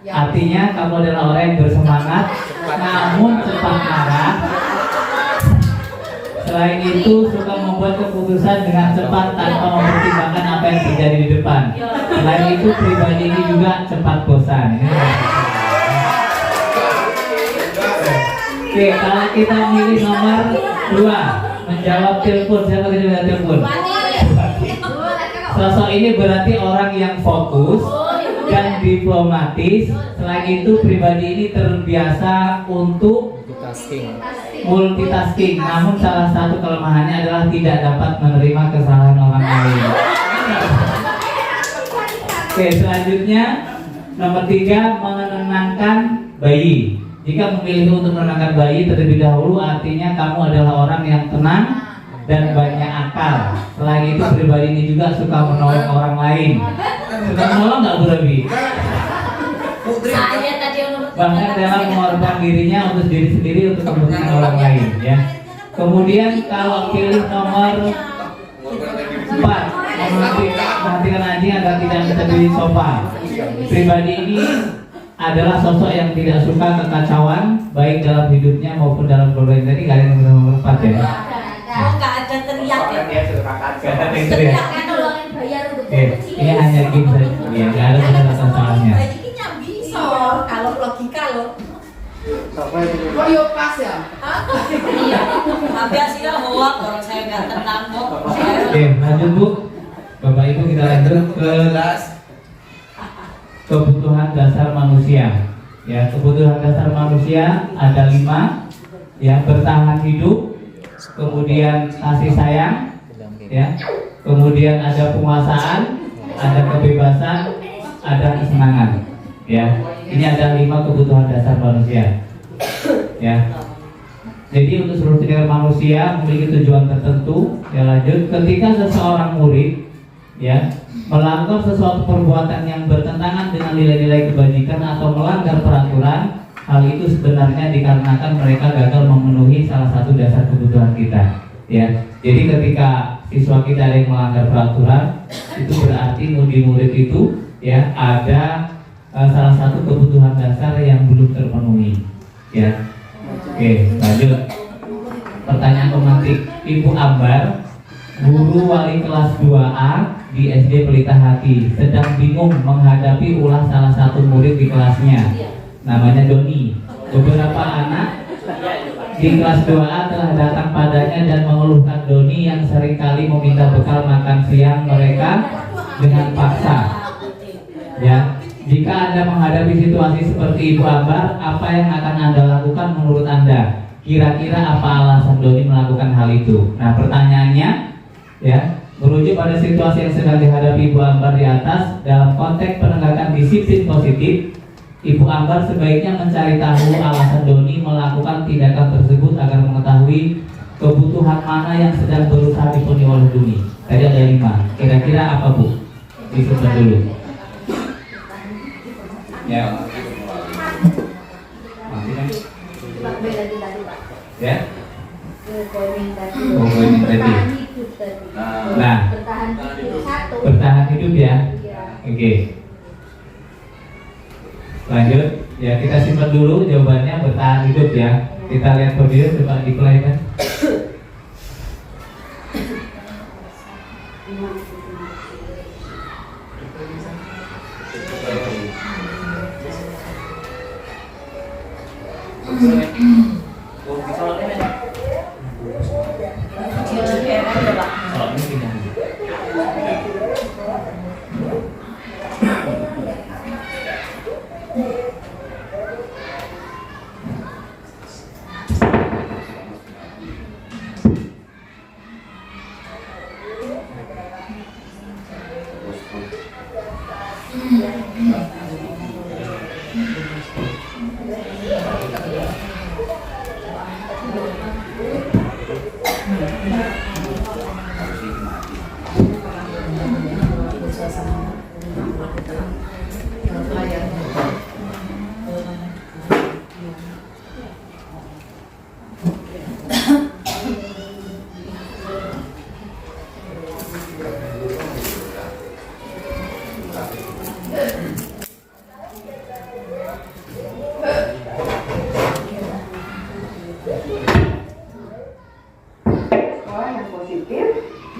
artinya kamu adalah orang yang bersemangat namun cepat marah. Selain itu suka membuat keputusan dengan cepat tanpa mempertimbangkan apa yang terjadi di depan. Selain itu pribadi ini juga cepat bosan. Oke, kalau kita milih nomor 2 menjawab telepon, siapa yang menjawab telepon? Sosok ini berarti orang yang fokus dan diplomatis. Selain itu pribadi ini terbiasa untuk multitasking. Namun salah satu kelemahannya adalah tidak dapat menerima kesalahan orang lain. Oke, selanjutnya nomor 3 menenangkan bayi. Jika memilih untuk menenangkan bayi terlebih dahulu, artinya kamu adalah orang yang tenang dan banyak akal. Selain itu pribadi ini juga suka menolong orang lain. Suka menolong nggak Bu Robi? Bahkan dalam mengorbankan dirinya untuk diri sendiri untuk kepentingan orang lain ya. Kemudian kalau pilih nomor 4, memperhatikan anjing agar tidak menjadi sofa. Pribadi ini adalah sosok yang tidak suka kekacauan baik dalam hidupnya maupun dalam keluarga. Tadi kalian nomor 4 ya. Nggak ada teriak ya. Teriak kan nolongin bayar untuk Oke, ini hanya game saja. Ya, nggak ada penjelasan salahnya. Ini bisa kalau logika loh. Kok yuk pas ya? Iya. Tapi hasilnya hoak, orang saya nggak tenang kok. Oke, lanjut Bu. Bapak Ibu kita lanjut ke kebutuhan dasar manusia. Ya, kebutuhan dasar manusia ada 5. ya, bertahan hidup, kemudian kasih sayang, ya, kemudian ada penguasaan, ada kebebasan, ada kesenangan, ya. Ini ada 5 kebutuhan dasar manusia, ya. Jadi untuk seluruh tindakan manusia memiliki tujuan tertentu. Ya, lanjut, ketika seseorang murid, ya, melakukan sesuatu perbuatan yang bertentangan dengan nilai-nilai kebajikan atau melanggar peraturan, hal itu sebenarnya dikarenakan mereka gagal memenuhi salah satu dasar kebutuhan kita, ya. Jadi ketika siswa kita ada yang melanggar peraturan, itu berarti murid itu, ya, ada salah satu kebutuhan dasar yang belum terpenuhi, ya. Oke, lanjut. Pertanyaan pemantik. Ibu Ambar, guru wali kelas 2A di SD Pelita Hati, sedang bingung menghadapi ulah salah satu murid di kelasnya. Namanya Doni. Beberapa anak di kelas 2A telah datang padanya dan mengeluhkan Doni yang seringkali meminta bekal makan siang mereka dengan paksa. Ya, jika Anda menghadapi situasi seperti Ibu Ambar, apa yang akan Anda lakukan menurut Anda? Kira-kira apa alasan Doni melakukan hal itu? Nah, pertanyaannya, ya, merujuk pada situasi yang sedang dihadapi Ibu Ambar di atas, dalam konteks penegakan disiplin positif, Ibu Ambar sebaiknya mencari tahu alasan Doni melakukan tindakan tersebut agar mengetahui kebutuhan mana yang sedang berusaha dipenuhi oleh Doni. Tadi ada 5. Kira-kira apa, Bu? Disebut dulu. Ya. Masih kan? Ya. Poin tadi. Nah, bertahan hidup ya. Oke. Lanjut. Ya, kita simpan dulu jawabannya, bertahan hidup ya. Kita lihat video, coba di play kan.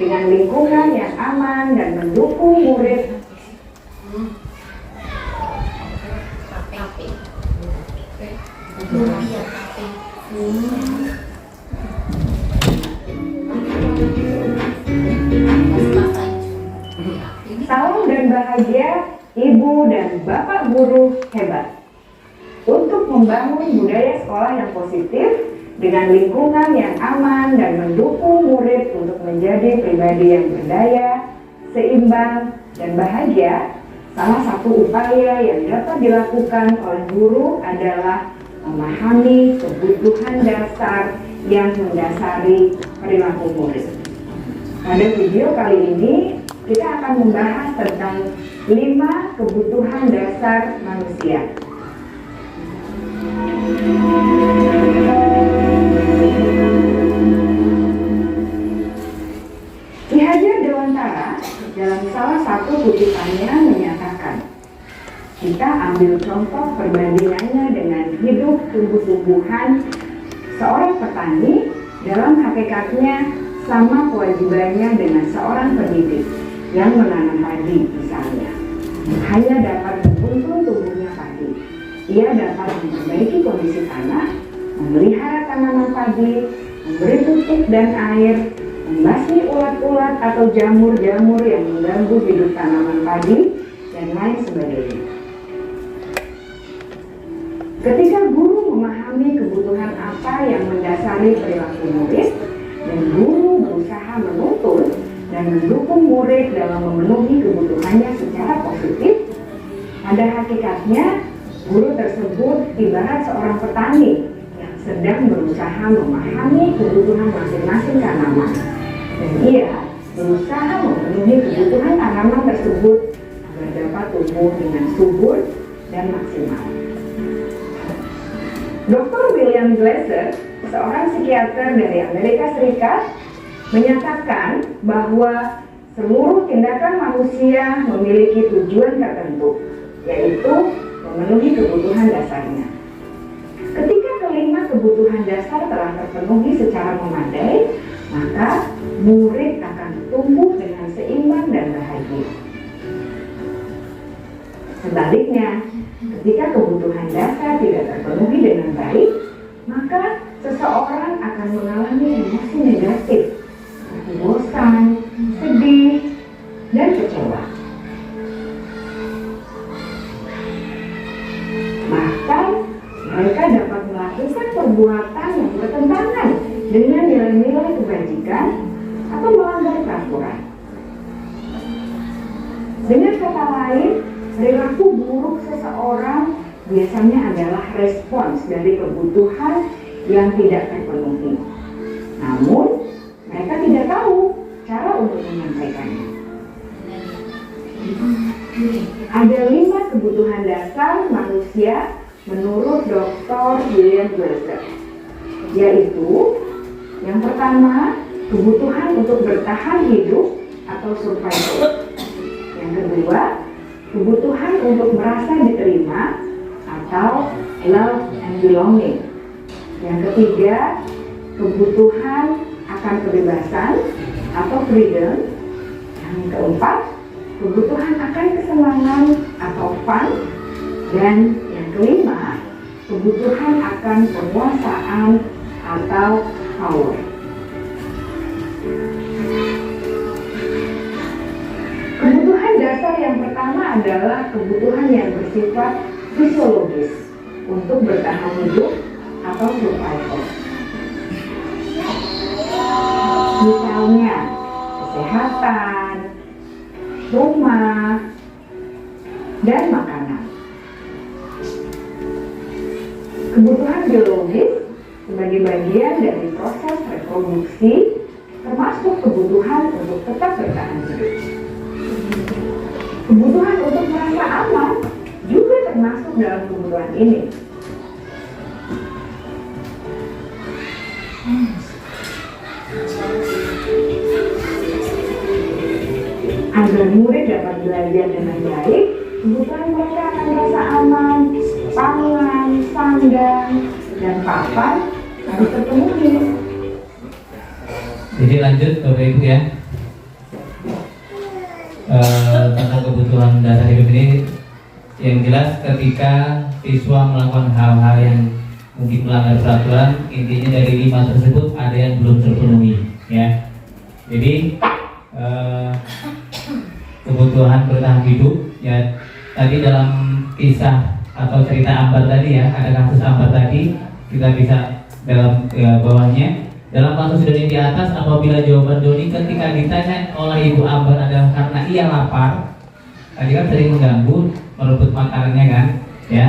dengan lingkungan yang aman dan mendukung murid salam dan bahagia ibu dan bapak guru hebat untuk membangun budaya sekolah yang positif dengan lingkungan yang aman dan mendukung murid untuk menjadi pribadi yang berdaya, seimbang, dan bahagia. Salah satu upaya yang dapat dilakukan oleh guru adalah memahami kebutuhan dasar yang mendasari perilaku murid. Pada video kali ini, kita akan membahas tentang 5 kebutuhan dasar manusia. Ki Hajar Dewantara dalam salah satu kutipannya menyatakan, kita ambil contoh perbandingannya dengan hidup tumbuh-tumbuhan. Seorang petani dalam hakikatnya sama kewajibannya dengan seorang pendidik yang menanam padi misalnya. Hanya dapat menuntun tumbuhnya padi. Ia dapat memperbaiki kondisi tanah, memelihara tanaman padi, memberi pupuk dan air, membasmi ulat-ulat atau jamur-jamur yang mengganggu hidup tanaman padi, dan lain sebagainya. Ketika guru memahami memahami kebutuhan apa yang mendasari perilaku murid, dan guru berusaha menuntun dan mendukung murid dalam memenuhi kebutuhannya secara positif. Pada hakikatnya, guru tersebut ibarat seorang petani yang sedang berusaha memahami kebutuhan masing-masing tanaman, dan ia berusaha memenuhi kebutuhan tanaman tersebut agar dapat tumbuh dengan subur dan maksimal. Dr. William Glasser, seorang psikiater dari Amerika Serikat, menyatakan bahwa seluruh tindakan manusia memiliki tujuan tertentu, yaitu memenuhi kebutuhan dasarnya. Ketika kelima kebutuhan dasar telah terpenuhi secara memadai, maka murid akan tumbuh dengan seimbang dan bahagia. Sebaliknya, ketika kebutuhan dasar tidak terpenuhi dengan baik, maka seseorang akan mengalami emosi negatif seperti bosan, sedih, dan kecewa. Bahkan mereka dapat melakukan perbuatan yang bertentangan dengan nilai-nilai kebajikan atau melanggar peraturan. Dengan kata lain, perilaku buruk seseorang biasanya adalah respons dari kebutuhan yang tidak terpenuhi. Namun, mereka tidak tahu cara untuk menyampaikannya. Ada 5 kebutuhan dasar manusia menurut Dr. William Glasser, yaitu yang pertama, kebutuhan untuk bertahan hidup atau survival. Yang kedua, kebutuhan untuk merasa diterima atau love and belonging. Yang ketiga, kebutuhan akan kebebasan atau freedom. Yang keempat, kebutuhan akan kesenangan atau fun. Dan yang kelima, kebutuhan akan penguasaan atau power. Kebutuhan dasar yang pertama adalah kebutuhan yang bersifat fisiologis untuk bertahan hidup atau survival. Misalnya, kesehatan, rumah, dan makanan. Kebutuhan biologis sebagai bagian dari proses reproduksi, termasuk kebutuhan untuk tetap bertahan hidup. Kebutuhan untuk merasa aman juga termasuk dalam kebutuhan ini. Agar murid dapat belajar dengan baik, kebutuhan mereka akan merasa aman, pangan, sandang, dan papan harus terpenuhi. Jadi lanjut Bapak Ibu ya, tentang kebutuhan dasar hidup ini, yang jelas ketika siswa melakukan hal-hal yang mungkin melanggar peraturan, intinya dari 5 tersebut ada yang belum terpenuhi ya. Jadi kebutuhan bertahan hidup ya, tadi dalam kisah atau cerita Ambar tadi ya, ada kasus Ambar tadi, kita bisa dalam bawahnya, dalam kasus Doni di atas, apabila jawaban Doni ketika ditanya oleh Ibu Ambar adalah karena ia lapar, tadi kan sering mengganggu, merebut makanannya kan ya,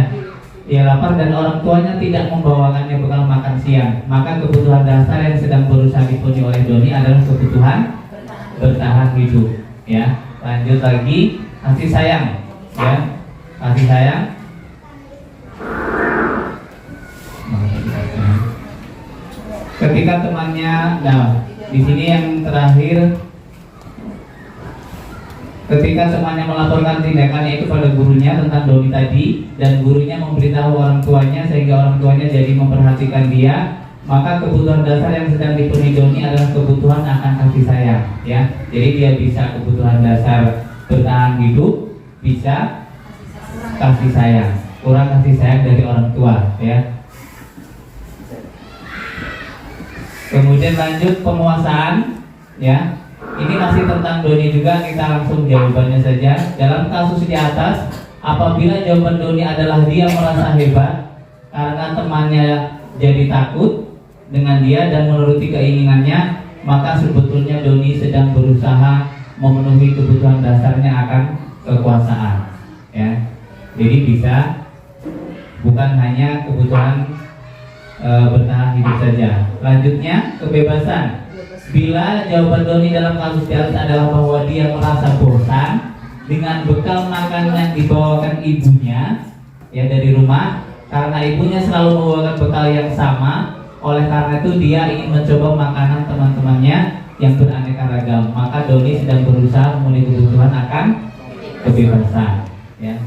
ia lapar dan orang tuanya tidak membawakannya bekal makan siang, maka kebutuhan dasar yang sedang berusaha dipenuhi oleh Doni adalah kebutuhan bertahan hidup ya. Lanjut lagi, kasih sayang ya, kasih sayang. Ketika temannya, nah di sini yang terakhir, ketika temannya melaporkan tindakannya itu pada gurunya tentang Doni tadi, dan gurunya memberitahu orang tuanya sehingga orang tuanya jadi memperhatikan dia, maka kebutuhan dasar yang sedang dipenuhi Doni adalah kebutuhan akan kasih sayang ya. Jadi dia bisa kebutuhan dasar bertahan hidup, bisa kasih sayang, kurang kasih sayang dari orang tua ya. Kemudian lanjut penguasaan ya. Ini masih tentang Doni juga, kita langsung jawabannya saja. Dalam kasus di atas, apabila jawaban Doni adalah dia merasa hebat, karena temannya jadi takut dengan dia dan menuruti keinginannya, maka sebetulnya Doni sedang berusaha memenuhi kebutuhan dasarnya akan kekuasaan, ya. Jadi bisa bukan hanya kebutuhan bertahan hidup saja. Selanjutnya, kebebasan. Bila jawaban Doni dalam kasus di atas adalah bahwa dia merasa bosan dengan bekal makanan yang dibawakan ibunya, ya, dari rumah, karena ibunya selalu membawakan bekal yang sama, oleh karena itu dia ingin mencoba makanan teman-temannya yang beraneka ragam, maka Doni sedang berusaha memenuhi kebutuhan akan kebebasan, ya.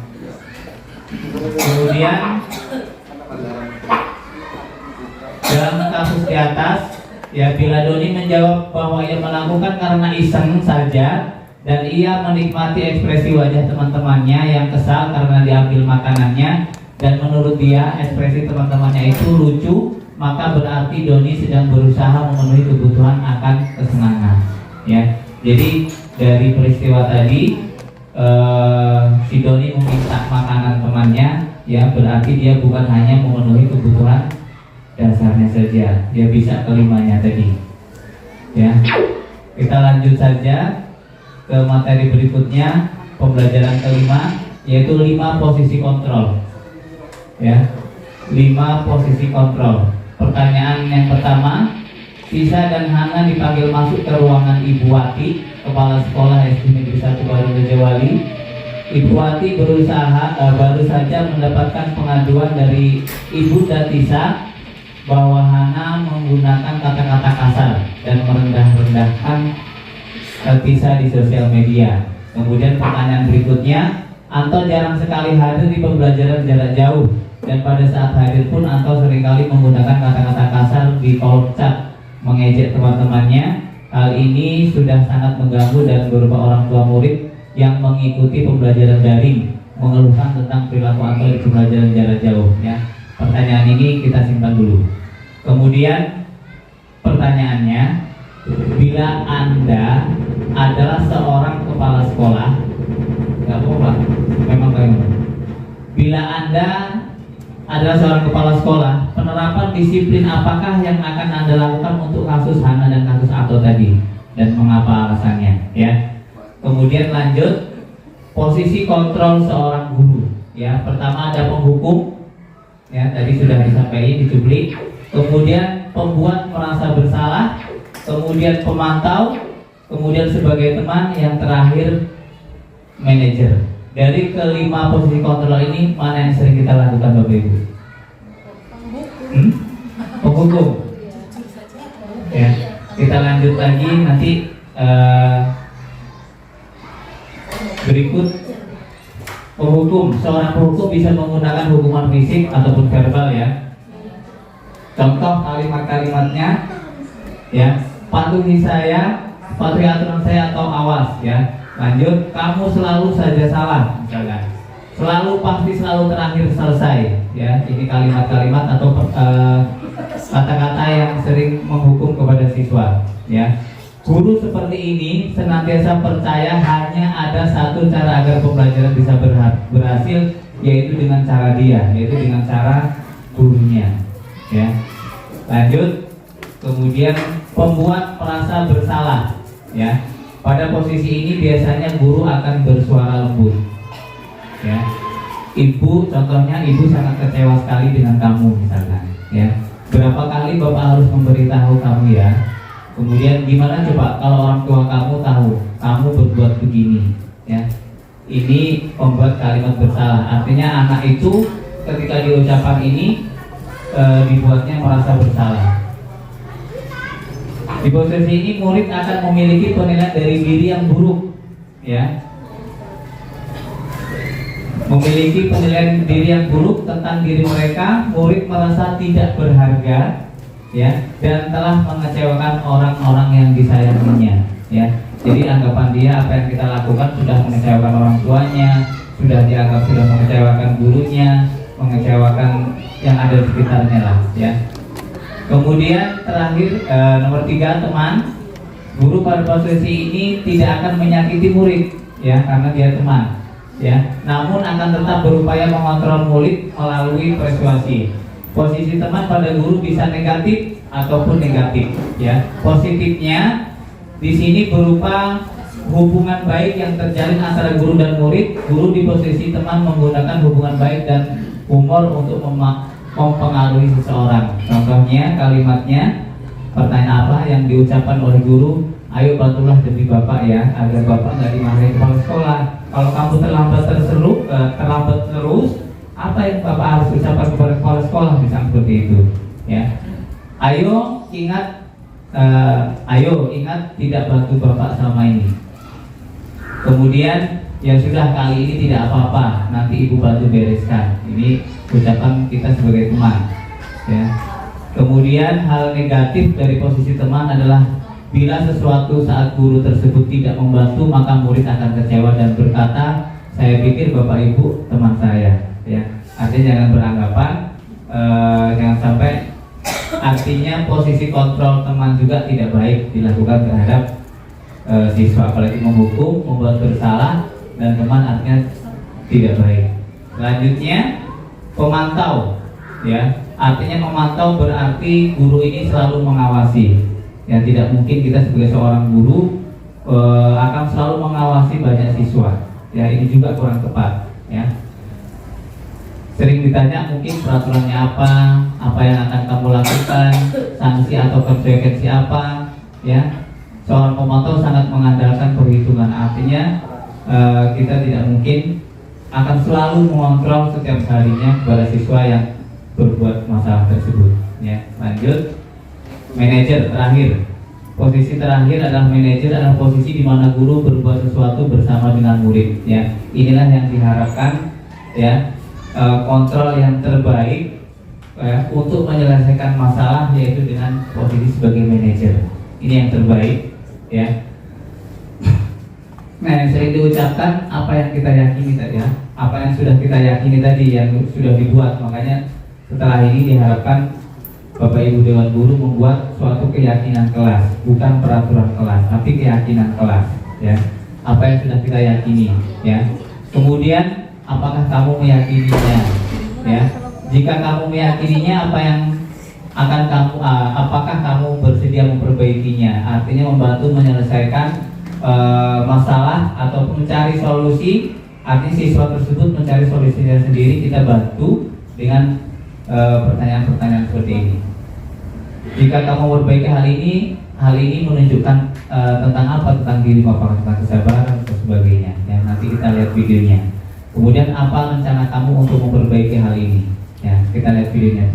Kemudian dalam kasus di atas, ya, bila Doni menjawab bahwa ia melakukan karena iseng saja dan ia menikmati ekspresi wajah teman-temannya yang kesal karena diambil makanannya dan menurut dia ekspresi teman-temannya itu lucu, maka berarti Doni sedang berusaha memenuhi kebutuhan akan kesenangan, ya. Jadi dari peristiwa tadi si Doni meminta makanan temannya, ya, berarti dia bukan hanya memenuhi kebutuhan dasarnya saja, dia bisa kelimanya tadi, ya. Kita lanjut saja ke materi berikutnya, pembelajaran kelima, yaitu 5 posisi kontrol, ya. 5 posisi kontrol. Pertanyaan yang pertama, Tisa dan Hana dipanggil masuk ke ruangan Ibu Wati, Kepala Sekolah SD Negeri 1 Barungjewali. Ibu Wati baru saja mendapatkan pengaduan dari Ibu dan Tisa bahwa Hana menggunakan kata-kata kasar dan merendah-rendahkan Tisa di sosial media. Kemudian pertanyaan berikutnya, Anto jarang sekali hadir di pembelajaran jarak jauh dan pada saat hadir pun Anto seringkali menggunakan kata-kata kasar di kolom chat, mengejek teman-temannya. Hal ini sudah sangat mengganggu dan beberapa orang tua murid yang mengikuti pembelajaran daring mengeluhkan tentang perilaku Anto di pembelajaran jarak jauh, ya. Pertanyaan ini kita simpan dulu. Kemudian pertanyaannya, bila Anda adalah seorang kepala sekolah, nggak apa-apa, memang kayak bila Anda adalah seorang kepala sekolah, penerapan disiplin apakah yang akan Anda lakukan untuk kasus Hana dan kasus Anto tadi, dan mengapa alasannya, ya. Kemudian lanjut, posisi kontrol seorang guru, ya. Pertama ada penghukum, ya, tadi sudah disampaikan dicuplik. Kemudian pembuat merasa bersalah, kemudian pemantau, kemudian sebagai teman, yang terakhir manajer. Dari kelima posisi kontrol ini, mana yang sering kita lakukan Bapak Ibu? Penghukum. Ya, kita lanjut lagi nanti berikut. Penghukum, seorang penghukum bisa menggunakan hukuman fisik ataupun verbal, ya. Contoh kalimat-kalimatnya, ya, patuhi saya, patuhi aturan saya, atau awas, ya. Lanjut, kamu selalu saja salah, misalkan. Selalu pasti, selalu terakhir selesai, ya. Ini kalimat-kalimat atau kata-kata yang sering menghukum kepada siswa, ya. Guru seperti ini senantiasa percaya hanya ada satu cara agar pembelajaran bisa berhasil, yaitu dengan cara dia, yaitu dengan cara gurunya, ya. Lanjut, kemudian pembuat merasa bersalah, ya. Pada posisi ini biasanya guru akan bersuara lembut, ya. Ibu, contohnya ibu sangat kecewa sekali dengan kamu, misalkan, ya. Berapa kali bapak harus memberitahu kamu, ya. Kemudian gimana coba kalau orang tua kamu tahu kamu berbuat begini, ya. Ini membuat kalimat bersalah. Artinya anak itu ketika diucapkan ini dibuatnya merasa bersalah. Di posisi ini murid akan memiliki penilaian dari diri yang buruk, ya. Memiliki penilaian diri yang buruk tentang diri mereka. Murid merasa tidak berharga, ya, dan telah mengecewakan orang-orang yang disayanginya, ya. Jadi anggapan dia apa yang kita lakukan sudah mengecewakan orang tuanya, sudah dianggap sudah mengecewakan gurunya, mengecewakan yang ada di sekitarnya lah, ya. Kemudian terakhir nomor 3, teman. Guru pada posisi ini tidak akan menyakiti murid, ya, karena dia teman, ya. Namun akan tetap berupaya mengontrol murid melalui persuasi. Posisi teman pada guru bisa negatif ataupun negatif, ya. Positifnya di sini berupa hubungan baik yang terjalin antara guru dan murid. Guru di posisi teman menggunakan hubungan baik dan humor untuk mempengaruhi seseorang. Contohnya kalimatnya, pertanyaan apa yang diucapkan oleh guru? Ayo bantulah demi bapak ya, agar bapak nggak dimarahin kepala sekolah. Kalau kamu terlambat terus, apa yang bapak harus ucapkan kepada kepala sekolah, misalnya seperti itu, ya. Ayo ingat tidak bantu bapak selama ini. Kemudian ya sudah, kali ini tidak apa-apa, nanti ibu bantu bereskan. Ini ucapan kita sebagai teman, ya. Kemudian hal negatif dari posisi teman adalah bila sesuatu saat guru tersebut tidak membantu, maka murid akan kecewa dan berkata, saya pikir bapak ibu teman saya, ya. Artinya jangan beranggapan, jangan sampai artinya posisi kontrol teman juga tidak baik dilakukan terhadap siswa, apalagi menghukum, membuat bersalah, dan teman artinya tidak baik. Selanjutnya pemantau, ya. Artinya memantau berarti guru ini selalu mengawasi. Ya, tidak mungkin kita sebagai seorang guru akan selalu mengawasi banyak siswa. Ya, ini juga kurang tepat, ya. Sering ditanya mungkin peraturannya apa yang akan kamu lakukan, sanksi atau konsekuensi apa, ya. Seorang pemantau sangat mengandalkan perhitungan. Artinya kita tidak mungkin akan selalu mengontrol setiap harinya kepada siswa yang berbuat masalah tersebut, ya. Lanjut, manajer terakhir. Posisi terakhir adalah manajer, adalah posisi di mana guru berbuat sesuatu bersama dengan murid, ya. Inilah yang diharapkan, ya. Kontrol yang terbaik untuk menyelesaikan masalah, yaitu dengan posisi sebagai manajer. Ini yang terbaik, ya. Nah, yang sering diucapkan apa yang kita yakini tadi, ya. Apa yang sudah kita yakini tadi, yang sudah dibuat. Makanya setelah ini diharapkan Bapak Ibu Dewan Guru membuat suatu keyakinan kelas, bukan peraturan kelas, tapi keyakinan kelas, ya. Apa yang sudah kita yakini, ya. Kemudian apakah kamu meyakininya, ya? Jika kamu meyakininya, apa yang akan kamu, apakah kamu bersedia memperbaikinya? Artinya membantu menyelesaikan masalah ataupun mencari solusi. Artinya siswa tersebut mencari solusinya sendiri, kita bantu dengan pertanyaan-pertanyaan seperti ini. Jika kamu memperbaiki hal ini menunjukkan tentang apa? Tentang diri, apakah tentang kesabaran atau sebagainya. Ya, nanti kita lihat videonya. Kemudian apa rencana kamu untuk memperbaiki hal ini? Ya, kita lihat videonya.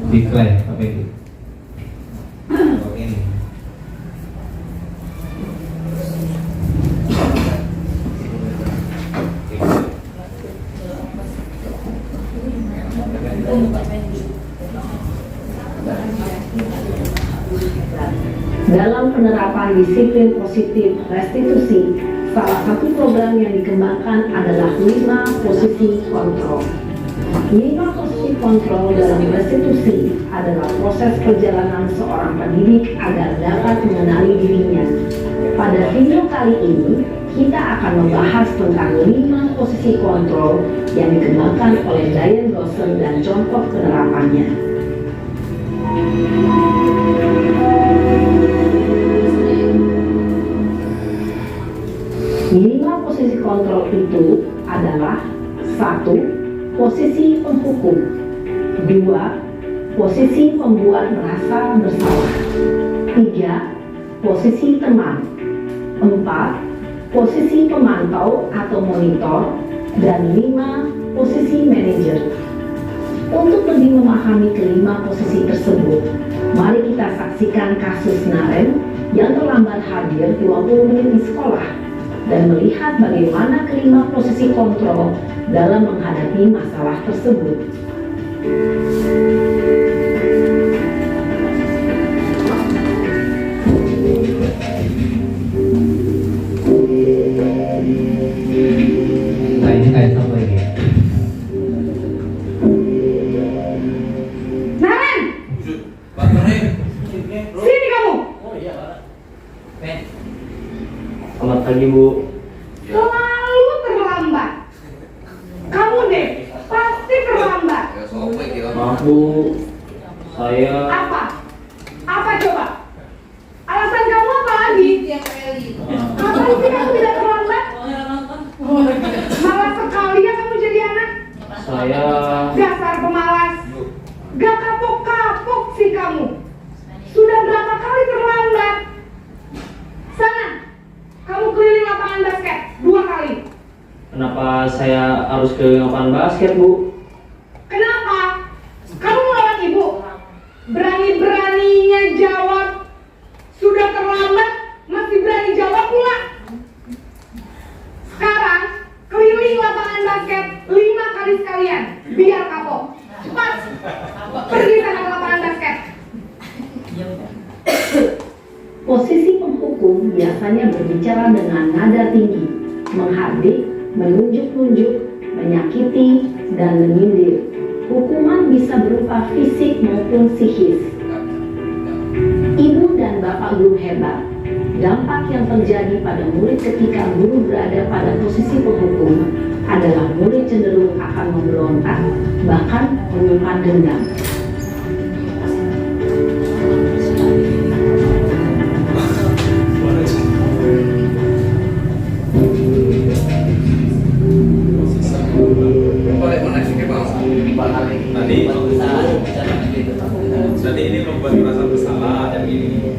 Declare, apa itu? Ini. Dalam penerapan disiplin positif restitusi, salah satu program yang dikembangkan adalah 5 posisi kontrol. 5 posisi kontrol dalam restitusi adalah proses perjalanan seorang pendidik agar dapat mengenali dirinya. Pada video kali ini, kita akan membahas tentang 5 posisi kontrol yang dikembangkan oleh Diane Dawson dan contoh penerapannya. 5 posisi kontrol itu adalah 1. Posisi penghukum, 2. Posisi pembuat merasa bersalah, 3. Posisi teman, 4. Posisi pemantau atau monitor, dan 5. Posisi manajer. Untuk lebih memahami kelima posisi tersebut, mari kita saksikan kasus Naren yang terlambat hadir 20 menit di sekolah dan melihat bagaimana kelima posisi kontrol dalam menghadapi masalah tersebut. Nah, ini kayak apa ini? Naren! Sini kamu! Selamat pagi, Bu. Selalu terlambat. Kamu deh, pasti terlambat. Saya Apa? Apa coba? Alasan kamu apa lagi? Apa sih kamu tidak terlambat? Malas sekali ya kamu jadi anak. saya Dasar pemalas. Gak kapok-kapok sih kamu. Sudah berapa kali terlambat? Sana, kamu keliling lapangan basket 2 kali. kenapa saya harus ke lapangan basket, Bu? Kenapa? Kamu melawan ibu? Berani-beraninya jawab. Sudah terlambat, masih berani jawab pula. Sekarang, keliling lapangan basket 5 kali sekalian. Biar kapok. Cepat. Pergi sana ke lapangan basket. Posisi penghukum biasanya berbicara dengan nada tinggi, menghardik, menunjuk-nunjuk, menyakiti, dan menyindir. Hukuman bisa berupa fisik maupun psikis. Ibu dan bapak guru hebat. Dampak yang terjadi pada murid ketika guru berada pada posisi penghukum adalah murid cenderung akan memberontak, bahkan menyimpan dendam. Jadi ini membuat merasa bersalah dan ini.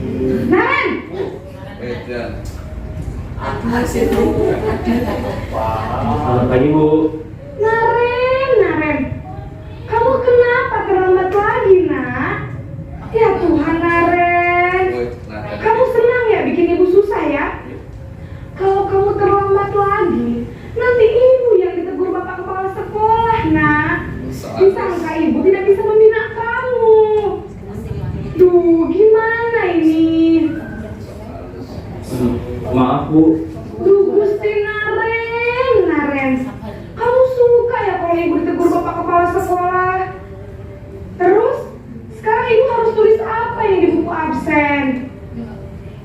Naren! Selamat pagi, Bu. Naren. Kamu kenapa terlambat lagi, nak? Ya Tuhan, Naren. Kamu senang ya bikin ibu susah ya? Kalau kamu terlambat lagi, nanti ibu yang ditegur bapak kepala sekolah, nak. Disangka ibu tidak bisa membina kamu. Duh, gimana ini? Maaf, Bu. Duh, Gusti Naren. Kamu suka ya kalau ibu ditegur bapak kepala sekolah? Terus, sekarang ibu harus tulis apa yang di buku absen?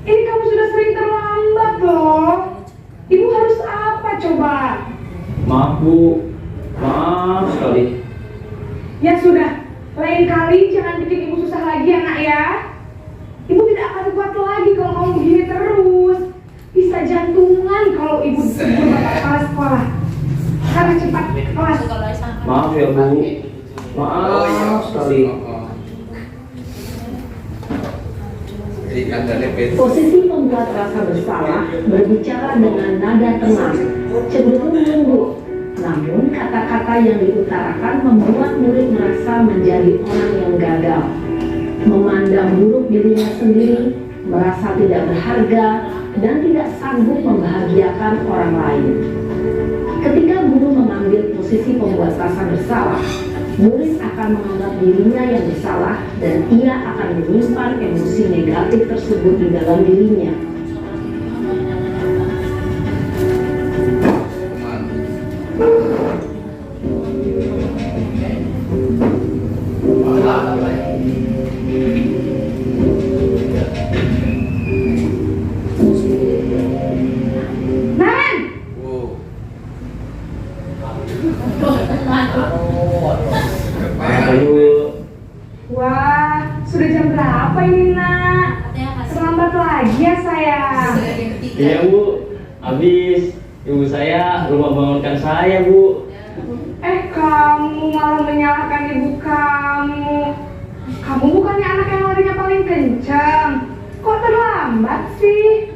Ini kamu sudah sering terlambat loh. Ibu harus apa coba? Maaf, Bu. Maaf sekali. Ya sudah, lain kali jangan bikin ibu susah lagi ya nak ya. Ibu tidak akan kuat lagi kalau kamu begini terus. Bisa jantungan kalau ibu ditegur bapak kepala sekolah. Sekarang cepat ke kelas. Maaf ya, Bu. Maaf sekali. Posisi pembuat rasa bersalah berbicara dengan nada tenang, cenderung lembut. Namun kata-kata yang diutarakan membuat murid merasa menjadi orang yang gagal, memandang buruk dirinya sendiri, merasa tidak berharga, dan tidak sanggup membahagiakan orang lain. Ketika guru mengambil posisi pembuat rasa bersalah, murid akan menganggap dirinya yang bersalah dan ia akan menyimpan emosi negatif tersebut di dalam dirinya. Wah, sudah jam berapa ini nak? Terlambat lagi ya saya. Iya, Bu. Habis ibu saya lupa bangunkan saya, Bu. Kamu malah menyalahkan ibu kamu. Kamu bukannya anak yang larinya paling kencang. Kok terlambat sih?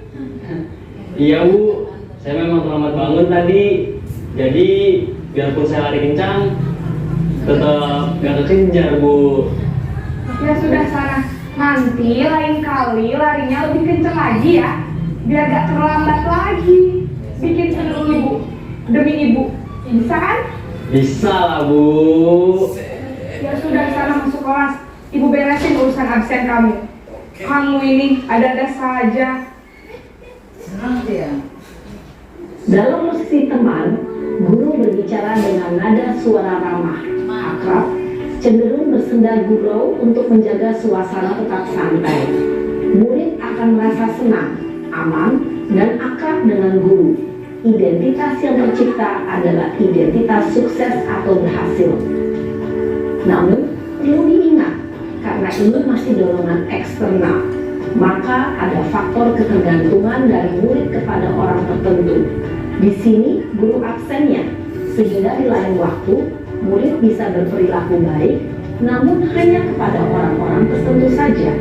Iya, Bu. Saya memang terlambat bangun tadi. Jadi biarpun saya lari kencang, tetap gak kekejar, Bu. Ya sudah sana. Nanti lain kali larinya lebih kencang lagi ya. Biar gak terlambat lagi. Bikin seneng ibu. Demi ibu. Bisa kan? Bisa lah, Bu. Ya sudah sana masuk kelas. Ibu beresin urusan absen kamu. Kamu ini ada-ada saja. Dalam posisi teman, guru berbicara dengan nada suara ramah, akrab, cenderung bersenda gurau untuk menjaga suasana tetap santai. Murid akan merasa senang, aman, dan akrab dengan guru. Identitas yang tercipta adalah identitas sukses atau berhasil. Namun, perlu diingat, karena ini masih dorongan eksternal, maka ada faktor ketergantungan dari murid kepada orang tertentu. Di sini guru absennya, sehingga di lain waktu murid bisa berperilaku baik, namun hanya kepada orang-orang tertentu saja.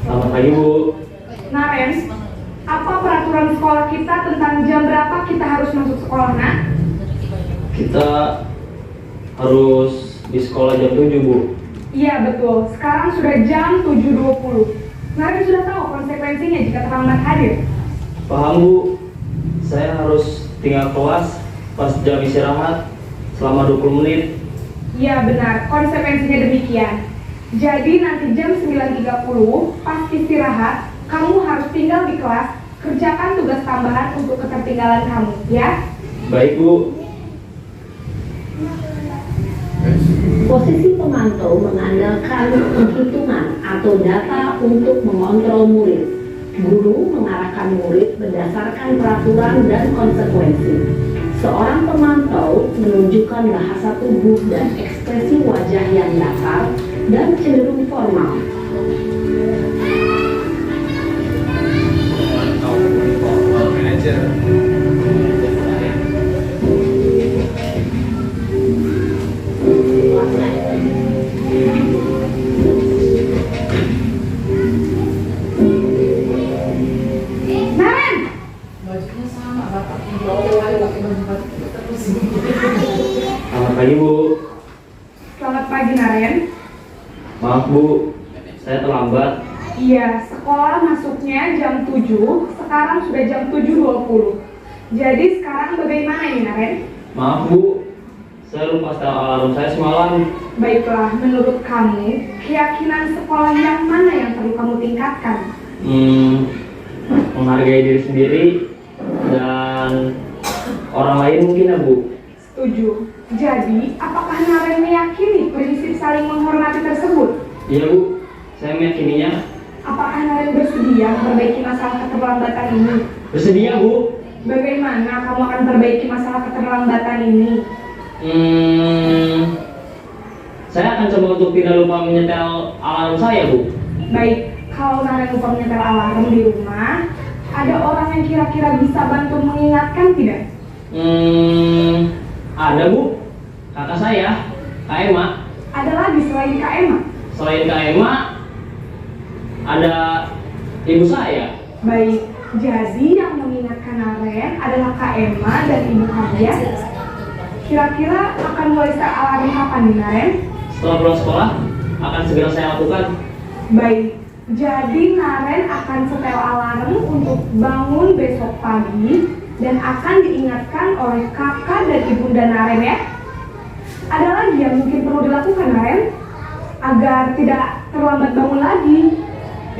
Selamat pagi Bu. Naren, apa peraturan sekolah kita tentang jam berapa kita harus masuk sekolah, nak? Kita harus di sekolah jam 7 Bu. Iya betul, sekarang sudah jam 7.20. Naren sudah tahu konsekuensinya jika terlambat hadir. Paham Bu. Saya harus tinggal kelas pas jam istirahat selama 20 menit. Iya benar, konsekuensinya demikian. Jadi nanti jam 9.30 pas istirahat, kamu harus tinggal di kelas, kerjakan tugas tambahan untuk ketertinggalan kamu, ya? Baik Bu. Posisi pemantau mengandalkan penghitungan atau data untuk mengontrol murid. Guru mengarahkan murid berdasarkan peraturan dan konsekuensi. Seorang pemantau menunjukkan bahasa tubuh dan ekspresi wajah yang datar dan cenderung formal. Naren! Bajunya sama, bapak pakai baju batik terus. Selamat pagi Bu. Selamat pagi Naren. Maaf Bu, saya terlambat. Iya, sekolah masuknya jam 7, sekarang sudah jam 7.20. Jadi sekarang bagaimana ini Naren? Maaf Bu, saya lupa setel alarm saya semalam. Baiklah, menurut kamu, keyakinan sekolah yang mana yang perlu kamu tingkatkan? Menghargai diri sendiri dan orang lain mungkin ya Bu. Setuju. Jadi, apakah Naren meyakini prinsip saling menghormati tersebut? Iya Bu, saya meyakininya. Apakah Naren bersedia memperbaiki masalah keterlambatan ini? Bersedia Bu. Bagaimana kamu akan perbaiki masalah keterlambatan ini? Saya akan coba untuk tidak lupa menyetel alarm saya Bu. Baik, kalau Naren lupa menyetel alarm di rumah, ada orang yang kira-kira bisa bantu mengingatkan tidak? Ada Bu, kakak saya, Kak Emma. Ada lagi selain Kak Emma? Selain Kak Emma, ada ibu saya. Baik, jadi yang mengingatkan Naren adalah Kak Emma dan ibu kamu ya? Kira-kira akan mulai start alarm kapan nih Naren? Setelah pulang sekolah, akan segera saya lakukan. Baik, jadi Naren akan setel alarm untuk bangun besok pagi dan akan diingatkan oleh kakak dan ibunda Naren ya. Ada lagi yang mungkin perlu dilakukan Naren agar tidak terlambat bangun lagi?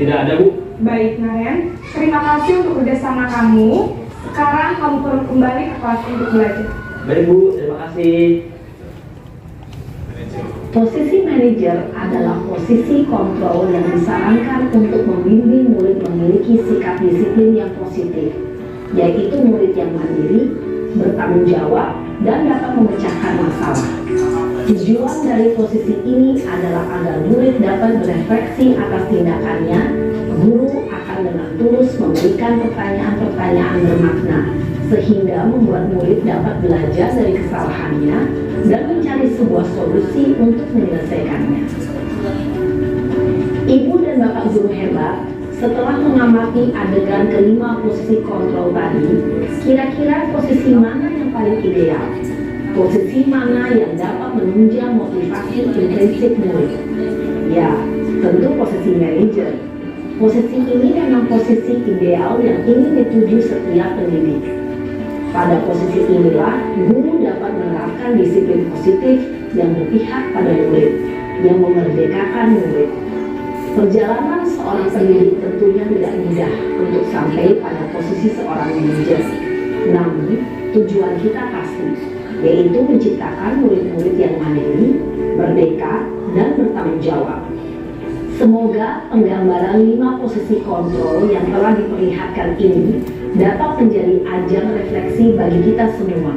Tidak ada Bu. Baik Naren, terima kasih untuk kerjasama kamu. Sekarang kamu perlu kembali ke kelas untuk belajar. Baik Bu, terima kasih. Posisi manajer adalah posisi kontrol yang disarankan untuk membimbing murid memiliki sikap disiplin yang positif, yaitu murid yang mandiri, bertanggung jawab, dan dapat memecahkan masalah. Tujuan dari posisi ini adalah agar murid dapat berefleksi atas tindakannya. Guru akan dengan tulus memberikan pertanyaan-pertanyaan bermakna, sehingga membuat murid dapat belajar dari kesalahannya dan mencari sebuah solusi untuk menyelesaikannya. Ibu dan bapak guru hebat, setelah mengamati adegan kelima posisi kontrol tadi, kira-kira posisi mana yang paling ideal? Posisi mana yang dapat menunjang motivasi intrinsik murid? Ya, tentu posisi manajer. Posisi ini memang posisi ideal yang ingin dituju setiap pendidik. Pada posisi inilah, guru dapat menerapkan disiplin positif yang berpihak pada murid, yang memerdekakan murid. Perjalanan seorang pendidik tentunya tidak mudah untuk sampai pada posisi seorang manajer. Namun, ini, tujuan kita pasti, yaitu menciptakan murid-murid yang mandiri, merdeka, dan bertanggung jawab. Semoga penggambaran 5 posisi kontrol yang telah diperlihatkan ini dapat menjadi ajang refleksi bagi kita semua,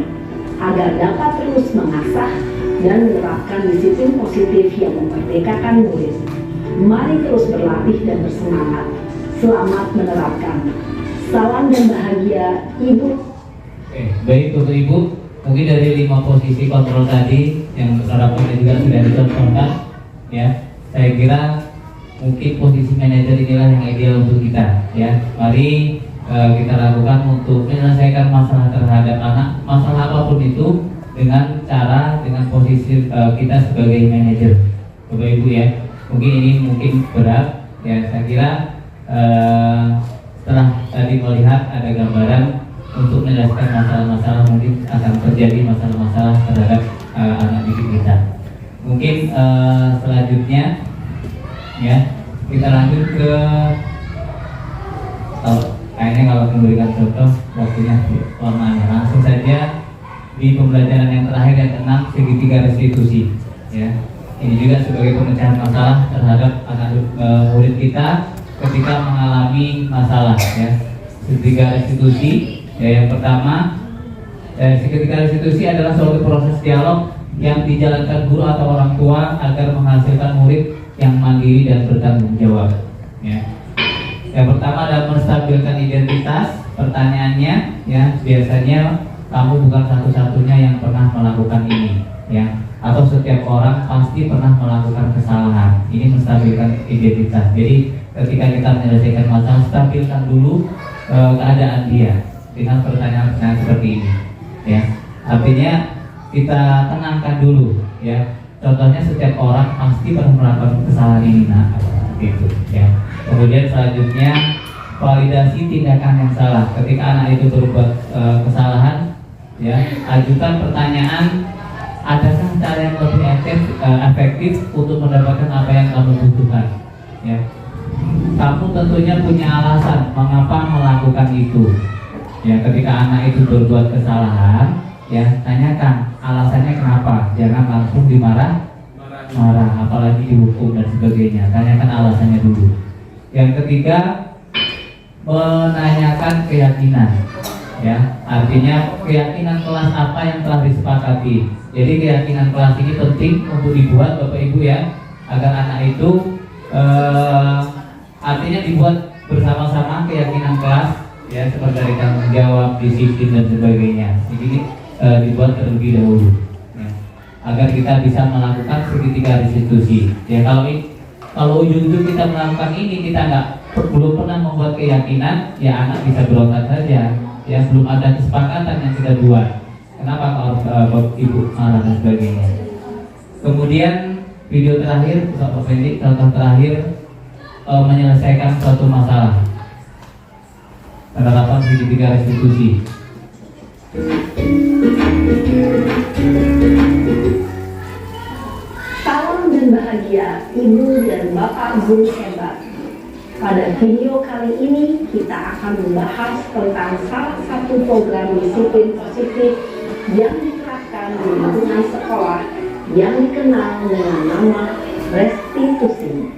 agar dapat terus mengasah dan menerapkan disiplin positif yang memerdekakan murid. Mari terus berlatih dan bersemangat. Selamat menerapkan. Salam dan bahagia, Ibu. Baik Bapak Ibu, mungkin dari 5 posisi kontrol tadi yang penerapannya juga sudah dicontohkan, ya. Saya kira mungkin posisi manajer inilah yang ideal untuk kita, ya. Mari kita lakukan untuk menyelesaikan masalah terhadap anak, masalah apapun itu dengan cara, dengan posisi kita sebagai manajer, Bapak Ibu ya. Mungkin ini mungkin berat, ya. Saya kira setelah tadi melihat ada gambaran untuk menyelesaikan masalah-masalah mungkin akan terjadi masalah-masalah terhadap anak didik kita. Mungkin selanjutnya ya kita lanjut ke kayaknya kalau memberikan contoh waktunya lamanya. Langsung saja di pembelajaran yang terakhir yang ke-6 segitiga restitusi ya. Ini juga sebagai pemecahan masalah terhadap anak murid kita ketika mengalami masalah ya. Segitiga restitusi ya, yang pertama segitiga restitusi adalah suatu proses dialog yang dijalankan guru atau orang tua agar menghasilkan murid yang mandiri dan bertanggung jawab ya. Yang pertama adalah menstabilkan identitas. Pertanyaannya ya, biasanya kamu bukan satu-satunya yang pernah melakukan ini ya, atau setiap orang pasti pernah melakukan kesalahan. Ini menstabilkan identitas. Jadi ketika kita menyelesaikan masalah, stabilkan dulu keadaan dia dengan pertanyaan-pertanyaan seperti ini ya. Artinya kita tenangkan dulu ya. Contohnya setiap orang pasti pernah melakukan kesalahan ini gitu ya. Kemudian selanjutnya validasi tindakan yang salah. Ketika anak itu berbuat kesalahan ya, ajukan pertanyaan, adakah cara yang lebih efektif untuk mendapatkan apa yang kamu butuhkan ya. Kamu tentunya punya alasan mengapa melakukan itu ya. Ketika anak itu berbuat kesalahan ya, tanyakan alasannya kenapa. Jangan langsung marah, apalagi dihukum dan sebagainya. Tanyakan alasannya dulu. Yang ketiga, menanyakan keyakinan ya. Artinya keyakinan kelas apa yang telah disepakati. Jadi keyakinan kelas ini penting untuk dibuat Bapak Ibu ya, agar anak itu artinya dibuat bersama-sama keyakinan kelas ya, seperti dari tanggung jawab, disiplin dan sebagainya. Jadi dibuat terlebih dahulu ya, agar kita bisa melakukan segitiga restitusi ya. Kalau ujung-ujung kita melakukan ini kita belum pernah membuat keyakinan ya, anak bisa berontak saja ya. Belum ada kesepakatan yang kita buat, kenapa kalau ibu marah dan sebagainya. Kemudian video terakhir Bapak Fendi, contoh terakhir menyelesaikan suatu masalah, penerapan segitiga restitusi. Salam dan bahagia Ibu dan Bapak Guru hebat. Pada video kali ini kita akan membahas tentang salah satu program disiplin positif yang diterapkan di lingkungan sekolah yang dikenal dengan nama restitusi.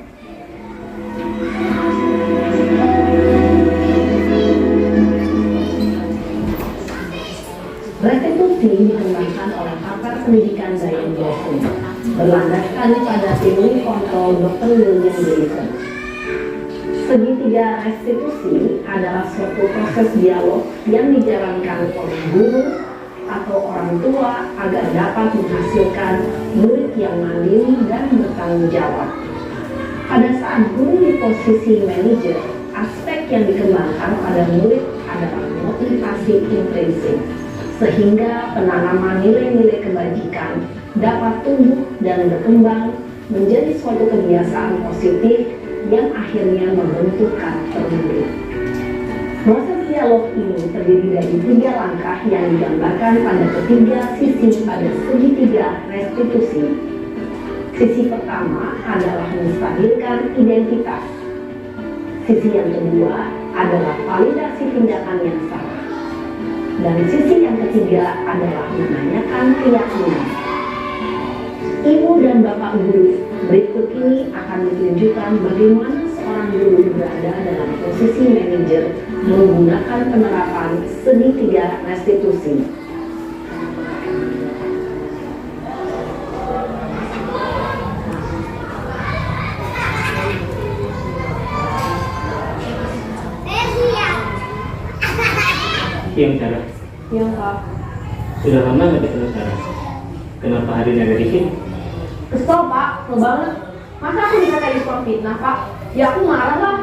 Restitusi dikembangkan oleh pakar pendidikan Diane Dawson, berlandaskan pada teori kontrol Dr. William Jameson. Segitiga restitusi adalah suatu proses dialog yang dijalankan oleh guru atau orang tua agar dapat menghasilkan murid yang mandiri dan bertanggung jawab. Pada saat guru di posisi manajer, aspek yang dikembangkan pada murid adalah motivasi intrinsik, sehingga penanaman nilai-nilai kebajikan dapat tumbuh dan berkembang menjadi suatu kebiasaan positif yang akhirnya membentuk karakter murid. Proses dialog ini terdiri dari 3 langkah yang digambarkan pada ketiga sisi pada segitiga restitusi. Sisi pertama adalah menstabilkan identitas. Sisi yang kedua adalah validasi tindakan yang salah. Dan sisi yang ketiga adalah menanyakan keyakinan. Ibu dan Bapak Guru, berikut ini akan ditunjukkan bagaimana seorang guru berada dalam posisi manajer menggunakan penerapan segitiga restitusi. Siang Sarah. Yang Pak, Sudah lama nggak ketemu Sarah? Kenapa hari ini ada di sini? kesel Pak, kesel banget. Masa aku dikatain tukang fitnah Pak? Ya aku marah lah.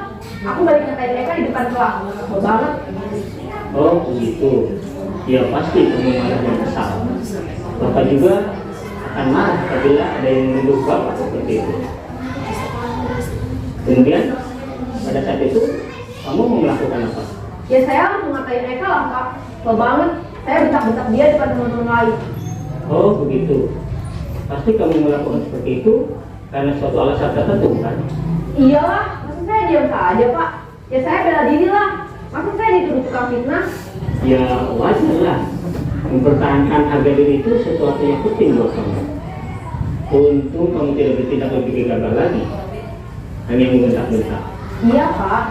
Aku balik ngatain mereka di depan kelas. Kesel banget. Oh begitu. Ya pasti kamu marah dan kesal. Bapak juga akan marah apabila ada yang menuduh Bapak seperti itu. Kemudian pada saat itu kamu mau melakukan apa? Ya saya langsung ngatain mereka lah Pak. Kesel banget. Saya bentak-bentak dia depan teman-teman lain. Oh begitu. Pasti kamu melakukan seperti itu karena suatu alasan tertentu kan? Iyalah, maksud saya diam saja Pak. Ya saya bela diri lah. Maksud saya dituduh tukang fitnah. Ya wajar lah. Mempertahankan harga diri itu sesuatu yang penting buat kamu. Untung kamu tidak bertindak lebih gegabah lagi, hanya membentak-bentak. Iya Pak.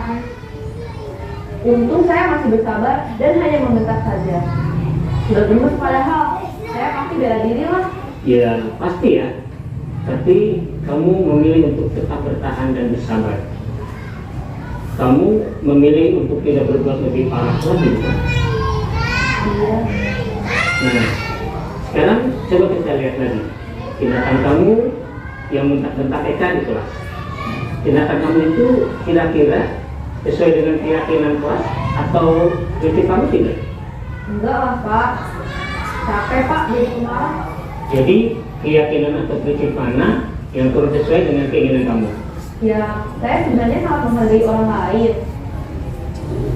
Untung saya masih bersabar dan hanya membentak saja. Sudah gemes padahal. Saya pasti bela diri lah. Ya pasti ya. Tapi kamu memilih untuk tetap bertahan dan bersabar. Kamu memilih untuk tidak berbuat lebih parah lagi, bukan? Iya. Nah, sekarang coba kita lihat lagi tindakan kamu yang bentak-bentak Eka di kelas. Tindakan kamu itu kira-kira sesuai dengan keyakinan kelas atau kritik kamu tidak? Enggak lah Pak. Capek Pak jadi pemarah. Jadi keyakinan atau prinsip mana yang kurang sesuai dengan keinginan kamu? Ya, saya sebenarnya sangat menghargai orang lain.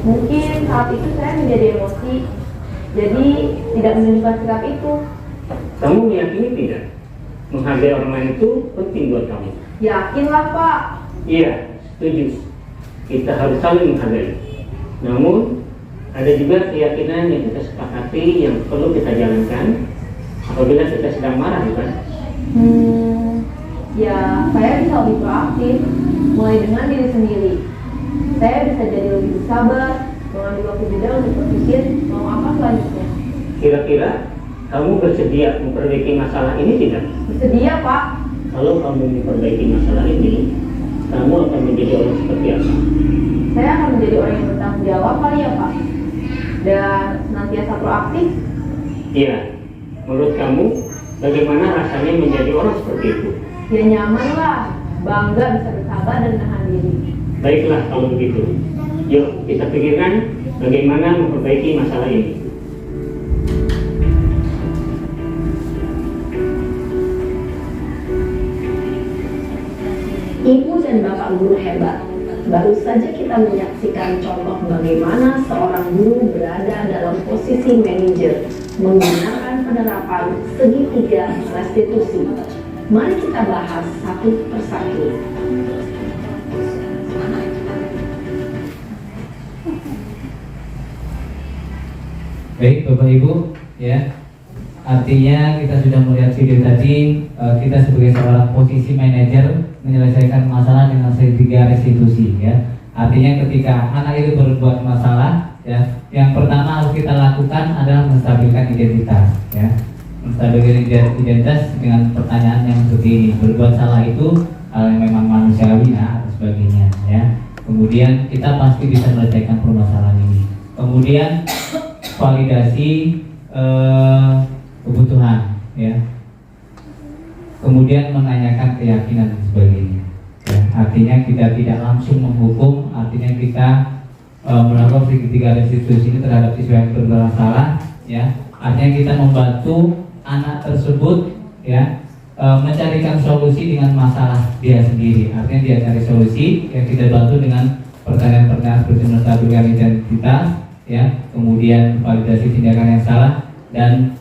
Mungkin saat itu saya menjadi emosi, jadi tidak menunjukkan sikap itu. Kamu meyakini tidak? Menghargai orang lain itu penting buat kamu. Yakinlah Pak. Iya, setuju. Kita harus saling menghargai. Namun ada juga keyakinan yang kita sepakati yang perlu kita jalankan apabila kita sedang marah, bukan? Ya, saya bisa lebih proaktif, mulai dengan diri sendiri. Saya bisa jadi lebih bersabar, mengambil waktu jeda untuk berpikir mau apa selanjutnya. Kira-kira kamu bersedia memperbaiki masalah ini tidak? Bersedia Pak. Kalau kamu memperbaiki masalah ini, kamu akan menjadi orang seperti apa? Saya akan menjadi orang yang bertanggung jawab kali ya Pak. Dan senantiasa proaktif. Iya. Menurut kamu, bagaimana rasanya menjadi orang seperti itu? Ya nyaman lah, bangga bisa bersabar dan menahan diri. Baiklah kalau begitu. Yuk kita pikirkan bagaimana memperbaiki masalah ini. Ibu dan Bapak Guru hebat. Baru saja kita menyaksikan contoh bagaimana seorang guru berada dalam posisi manajer menggunakan penerapan segitiga restitusi. Mari kita bahas satu persatu. Baik Bapak Ibu, ya. Artinya kita sudah melihat video tadi, kita sebagai seorang posisi manajer menyelesaikan masalah dengan segitiga restitusi, ya. Artinya ketika anak itu berbuat masalah, ya, yang pertama harus kita lakukan adalah menstabilkan identitas, ya. Menstabilkan identitas dengan pertanyaan yang seperti ini. Berbuat salah itu hal yang memang manusiawi, nah, dan sebagainya, ya. Kemudian kita pasti bisa menyelesaikan permasalahan ini. Kemudian validasi kebutuhan, ya. Kemudian menanyakan keyakinan dan sebagainya, ya. Artinya kita tidak langsung menghukum, artinya kita melakukan segitiga restitusi ini terhadap siswa yang bermasalah, ya. Artinya kita membantu anak tersebut, ya, mencarikan solusi dengan masalah dia sendiri. Artinya dia cari solusi, yang kita bantu dengan pertanyaan-pertanyaan seperti menstabilkan identitas, ya, kemudian validasi tindakan yang salah, dan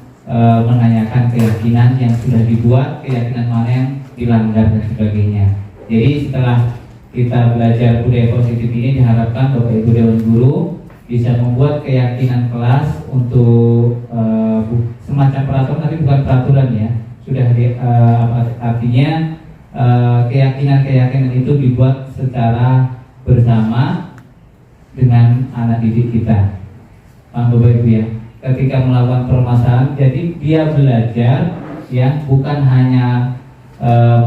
menanyakan keyakinan yang sudah dibuat, keyakinan mana yang dilanggar dan sebagainya. Jadi setelah kita belajar budaya positif ini, diharapkan Bapak Ibu Dewan Guru, bisa membuat keyakinan kelas untuk semacam peraturan, tapi bukan peraturan ya, sudah artinya keyakinan itu dibuat secara bersama dengan anak didik kita, Bapak Ibu ya. Ketika melakukan permasalahan, jadi dia belajar ya, bukan hanya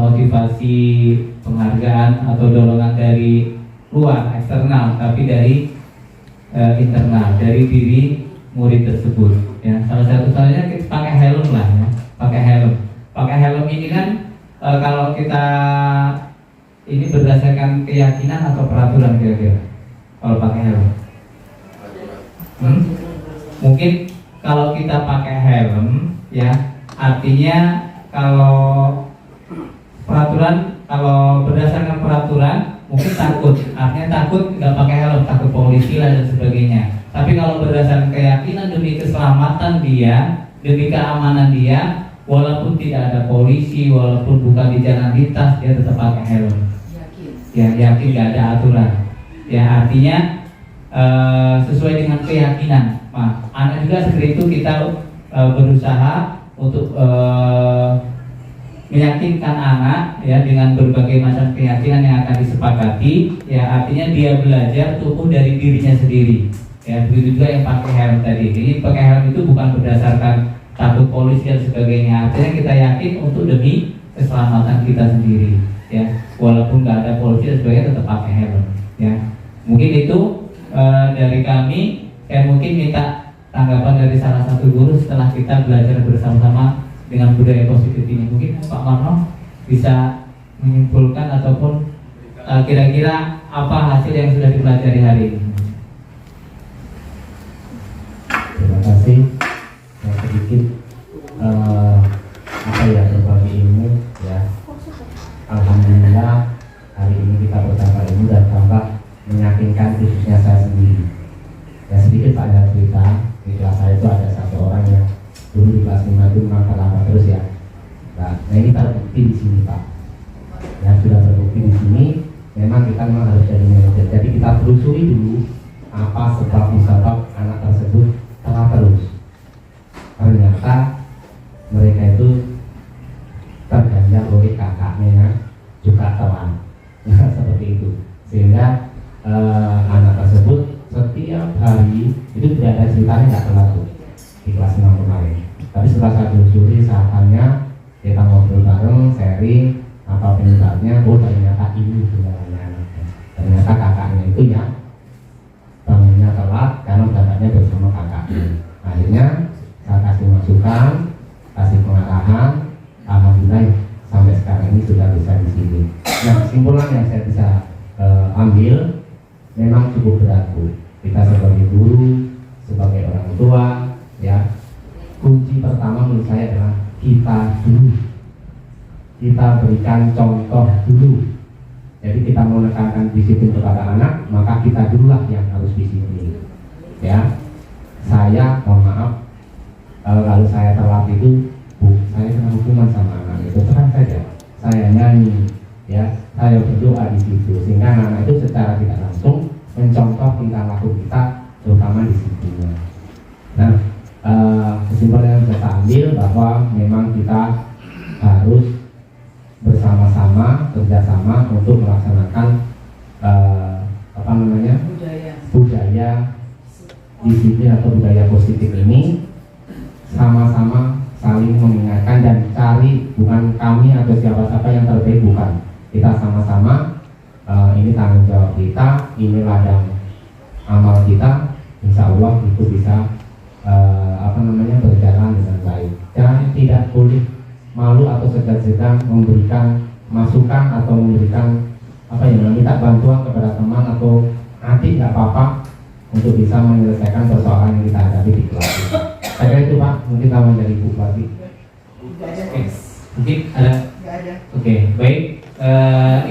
motivasi penghargaan atau dorongan dari luar eksternal, tapi dari internal, dari diri murid tersebut ya. Salah satunya kita pakai helm lah ya, pakai helm ini kan kalau kita ini berdasarkan keyakinan atau peraturan kira-kira kalau pakai helm. Mungkin kalau kita pakai helm ya, artinya kalau peraturan, kalau berdasarkan peraturan mungkin takut, artinya takut nggak pakai helm, takut polisi lah dan sebagainya. Tapi kalau berdasarkan keyakinan demi keselamatan dia, demi keamanan dia, walaupun tidak ada polisi, walaupun bukan di jalan lintas, dia tetap pakai helm. Yakin nggak ada aturan. Ya artinya sesuai dengan keyakinan. Nah, anak juga seperti itu, kita berusaha untuk meyakinkan anak ya dengan berbagai macam keyakinan yang akan disepakati. Ya artinya dia belajar tumbuh dari dirinya sendiri. Ya begitu juga yang pakai helm tadi. Jadi pakai helm itu bukan berdasarkan takut polisi dan sebagainya. Artinya kita yakin untuk demi keselamatan kita sendiri. Ya walaupun nggak ada polisi dan sebagainya tetap pakai helm. Ya mungkin itu dari kami. Saya mungkin minta tanggapan dari salah satu guru setelah kita belajar bersama-sama dengan budaya positif ini. Mungkin Pak Marno bisa menyimpulkan ataupun kira-kira apa hasil yang sudah dipelajari hari ini. Terima kasih. Saya sedikit berbagi ilmu ya. Alhamdulillah hari ini kita bersama ilmu dan tambah meyakinkan khususnya saya sendiri. Ya sedikit Pak ada cerita, di kelas saya itu ada satu orang yang dulu di kelas 5 itu memang terlambat terus ya. Nah ini terbukti di sini Pak. Ya sudah terbukti di sini. Memang kita memang harus jadi manajer. Jadi kita telusuri dulu apa sebab musabab anak tersebut telah terus. Ternyata mereka itu terganjal oleh kakaknya yang juga teman. Nah seperti itu. Sehingga anak tersebut setiap hari itu tidak ada ceritanya nggak telat tuh di kelas 6 kemarin. Tapi setelah saya telusuri saat tanya, kita ngobrol bareng, sharing apa penyebabnya. Oh ternyata ini sebenarnya anaknya. Ternyata kakaknya itu ya bangunnya telat karena berangkatnya bersama kakaknya. Akhirnya saya kasih masukan, kasih pengarahan. Alhamdulillah sampai sekarang ini sudah bisa di sini. Nah kesimpulan yang saya bisa ambil memang cukup berat Bu. Kita sebagai guru, sebagai orang tua, ya kunci pertama menurut saya adalah kita dulu. Kita berikan contoh dulu. Jadi kita mau menekankan disiplin kepada anak, maka kita dululah yang harus disiplin. Ya, saya mohon maaf kalau saya telat itu, Bu, saya kena hukuman sama anak itu terang saja. Saya nyanyi, ya, saya berdoa di situ, sehingga anak itu secara tidak langsung mencontoh tingkah laku kita, terutama disiplinnya. Nah, kesimpulan yang saya ambil bahwa memang kita harus bersama-sama, kerjasama untuk melaksanakan budaya disiplin atau budaya positif ini, sama-sama saling mengingatkan dan cari bukan kami atau siapa-siapa yang terbaik, bukan. Kita sama-sama. Ini tanggung jawab kita, ini ladang amal kita, insya Allah itu bisa berjalan dengan baik. Jangan tidak boleh malu atau segan-segan memberikan masukan atau memberikan minta bantuan kepada teman atau adik, nggak apa-apa untuk bisa menyelesaikan persoalan yang kita hadapi di kelas kita. Saya itu Pak, mungkin kawan dari Bu Fati. Mungkin ada. Oke, baik.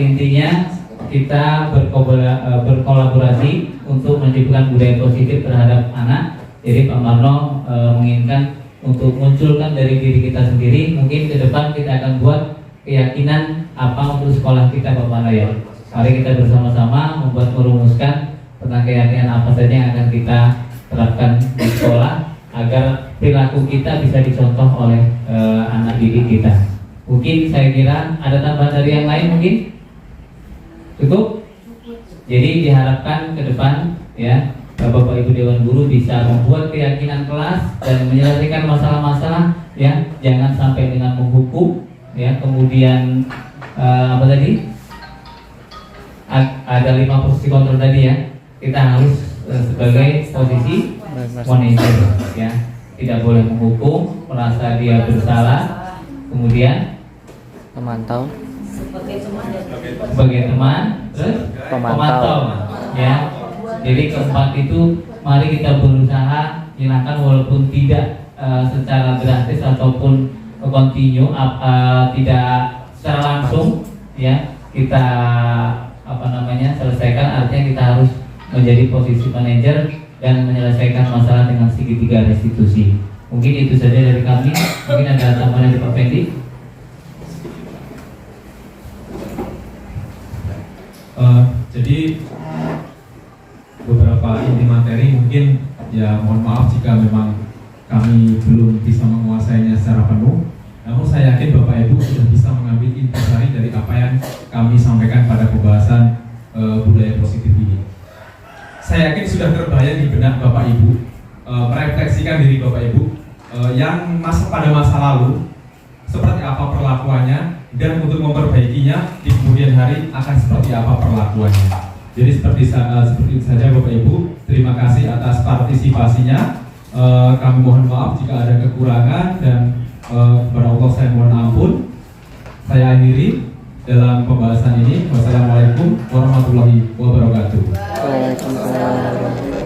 Intinya kita berkolaborasi untuk menciptakan budaya positif terhadap anak. Jadi Pak Marno menginginkan untuk munculkan dari diri kita sendiri. Mungkin ke depan kita akan buat keyakinan apa untuk sekolah kita Pak Marno ya. Mari kita bersama-sama merumuskan tentang keyakinan apa saja yang akan kita terapkan di sekolah agar perilaku kita bisa dicontoh oleh anak didik kita. Mungkin saya kira ada tambahan dari yang lain mungkin? Cukup? Jadi diharapkan ke depan ya Bapak Ibu Dewan Guru bisa membuat keyakinan kelas dan menyelesaikan masalah-masalah ya, jangan sampai dengan menghukum ya. Kemudian apa tadi? Ada 5 posisi kontrol tadi ya. Kita harus sebagai posisi manajer ya, tidak boleh menghukum, merasa dia bersalah, kemudian Pemantau. sebagai teman, terus pemantau ya. Jadi keempat itu mari kita berusaha hilangkan walaupun tidak secara drastis ataupun kontinu, tidak secara langsung ya, kita selesaikan. Artinya kita harus menjadi posisi manajer dan menyelesaikan masalah dengan segitiga restitusi. Mungkin itu saja dari kami. Mungkin ada tambahan dari Pak Fendi. Jadi beberapa inti materi mungkin ya mohon maaf jika memang kami belum bisa menguasainya secara penuh. Namun saya yakin Bapak Ibu sudah bisa mengambil intisari dari apa yang kami sampaikan pada pembahasan budaya positif ini. Saya yakin sudah terbayang di benak Bapak Ibu, merefleksikan diri Bapak Ibu yang pada masa lalu seperti apa perlakuannya, dan untuk memperbaikinya di kemudian hari akan seperti apa perlakuannya. Jadi seperti itu saja Bapak Ibu. Terima kasih atas partisipasinya. Kami mohon maaf jika ada kekurangan dan kepada Allah saya mohon ampun. Saya akhiri dalam pembahasan ini. Wassalamualaikum warahmatullahi wabarakatuh. Waalaikumsalam.